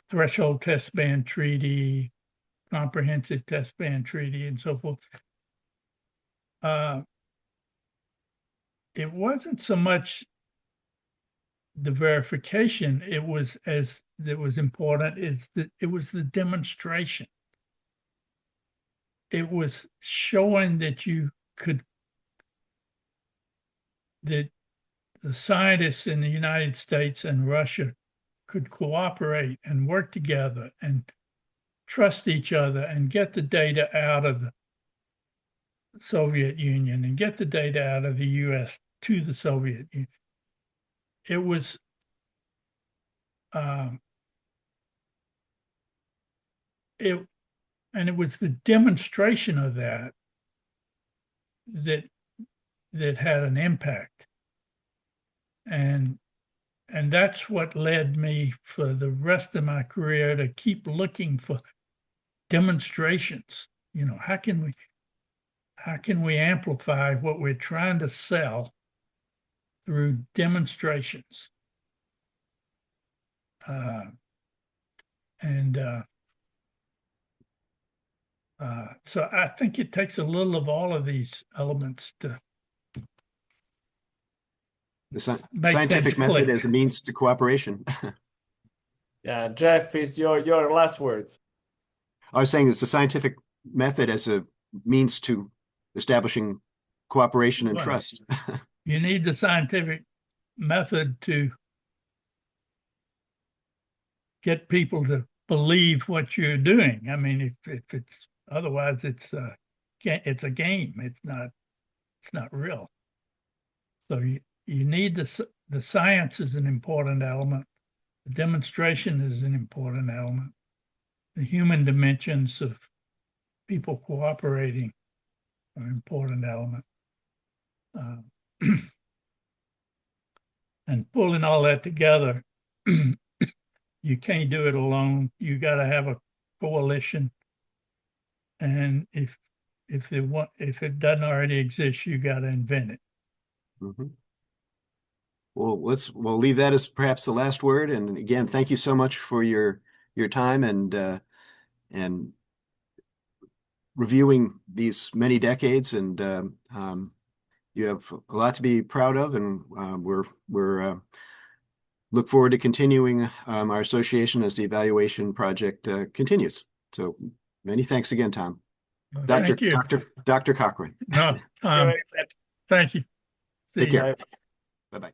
threshold test ban treaty, comprehensive test ban treaty, and so forth. It wasn't so much the verification, it was important is that it was the demonstration. It was showing that that the scientists in the United States and Russia could cooperate and work together and trust each other and get the data out of the Soviet Union and get the data out of the US to the Soviet Union. It was it was the demonstration of that had an impact, and that's what led me for the rest of my career to keep looking for demonstrations. You know, how can we amplify what we're trying to sell through demonstrations? So I think it takes a little of all of these elements to The make scientific things method click. as a means to cooperation. Yeah, Jeff, is your last words. I was saying it's the scientific method as a means to establishing cooperation and Right. trust. You need the scientific method to get people to believe what you're doing. I mean, if it's otherwise, it's a game. It's not real. So you need the science is an important element. The demonstration is an important element. The human dimensions of people cooperating are an important element. And pulling all that together, you can't do it alone. You got to have a coalition. And if it doesn't already exist, you got to invent it. Mm-hmm. Well, we'll leave that as perhaps the last word. And again, thank you so much for your time and reviewing these many decades. And you have a lot to be proud of, and we're look forward to continuing our association as the evaluation project continues. So many thanks again, Tom. Thank you. Dr. Cochran. No, thank you. See Take you. care. Bye-bye.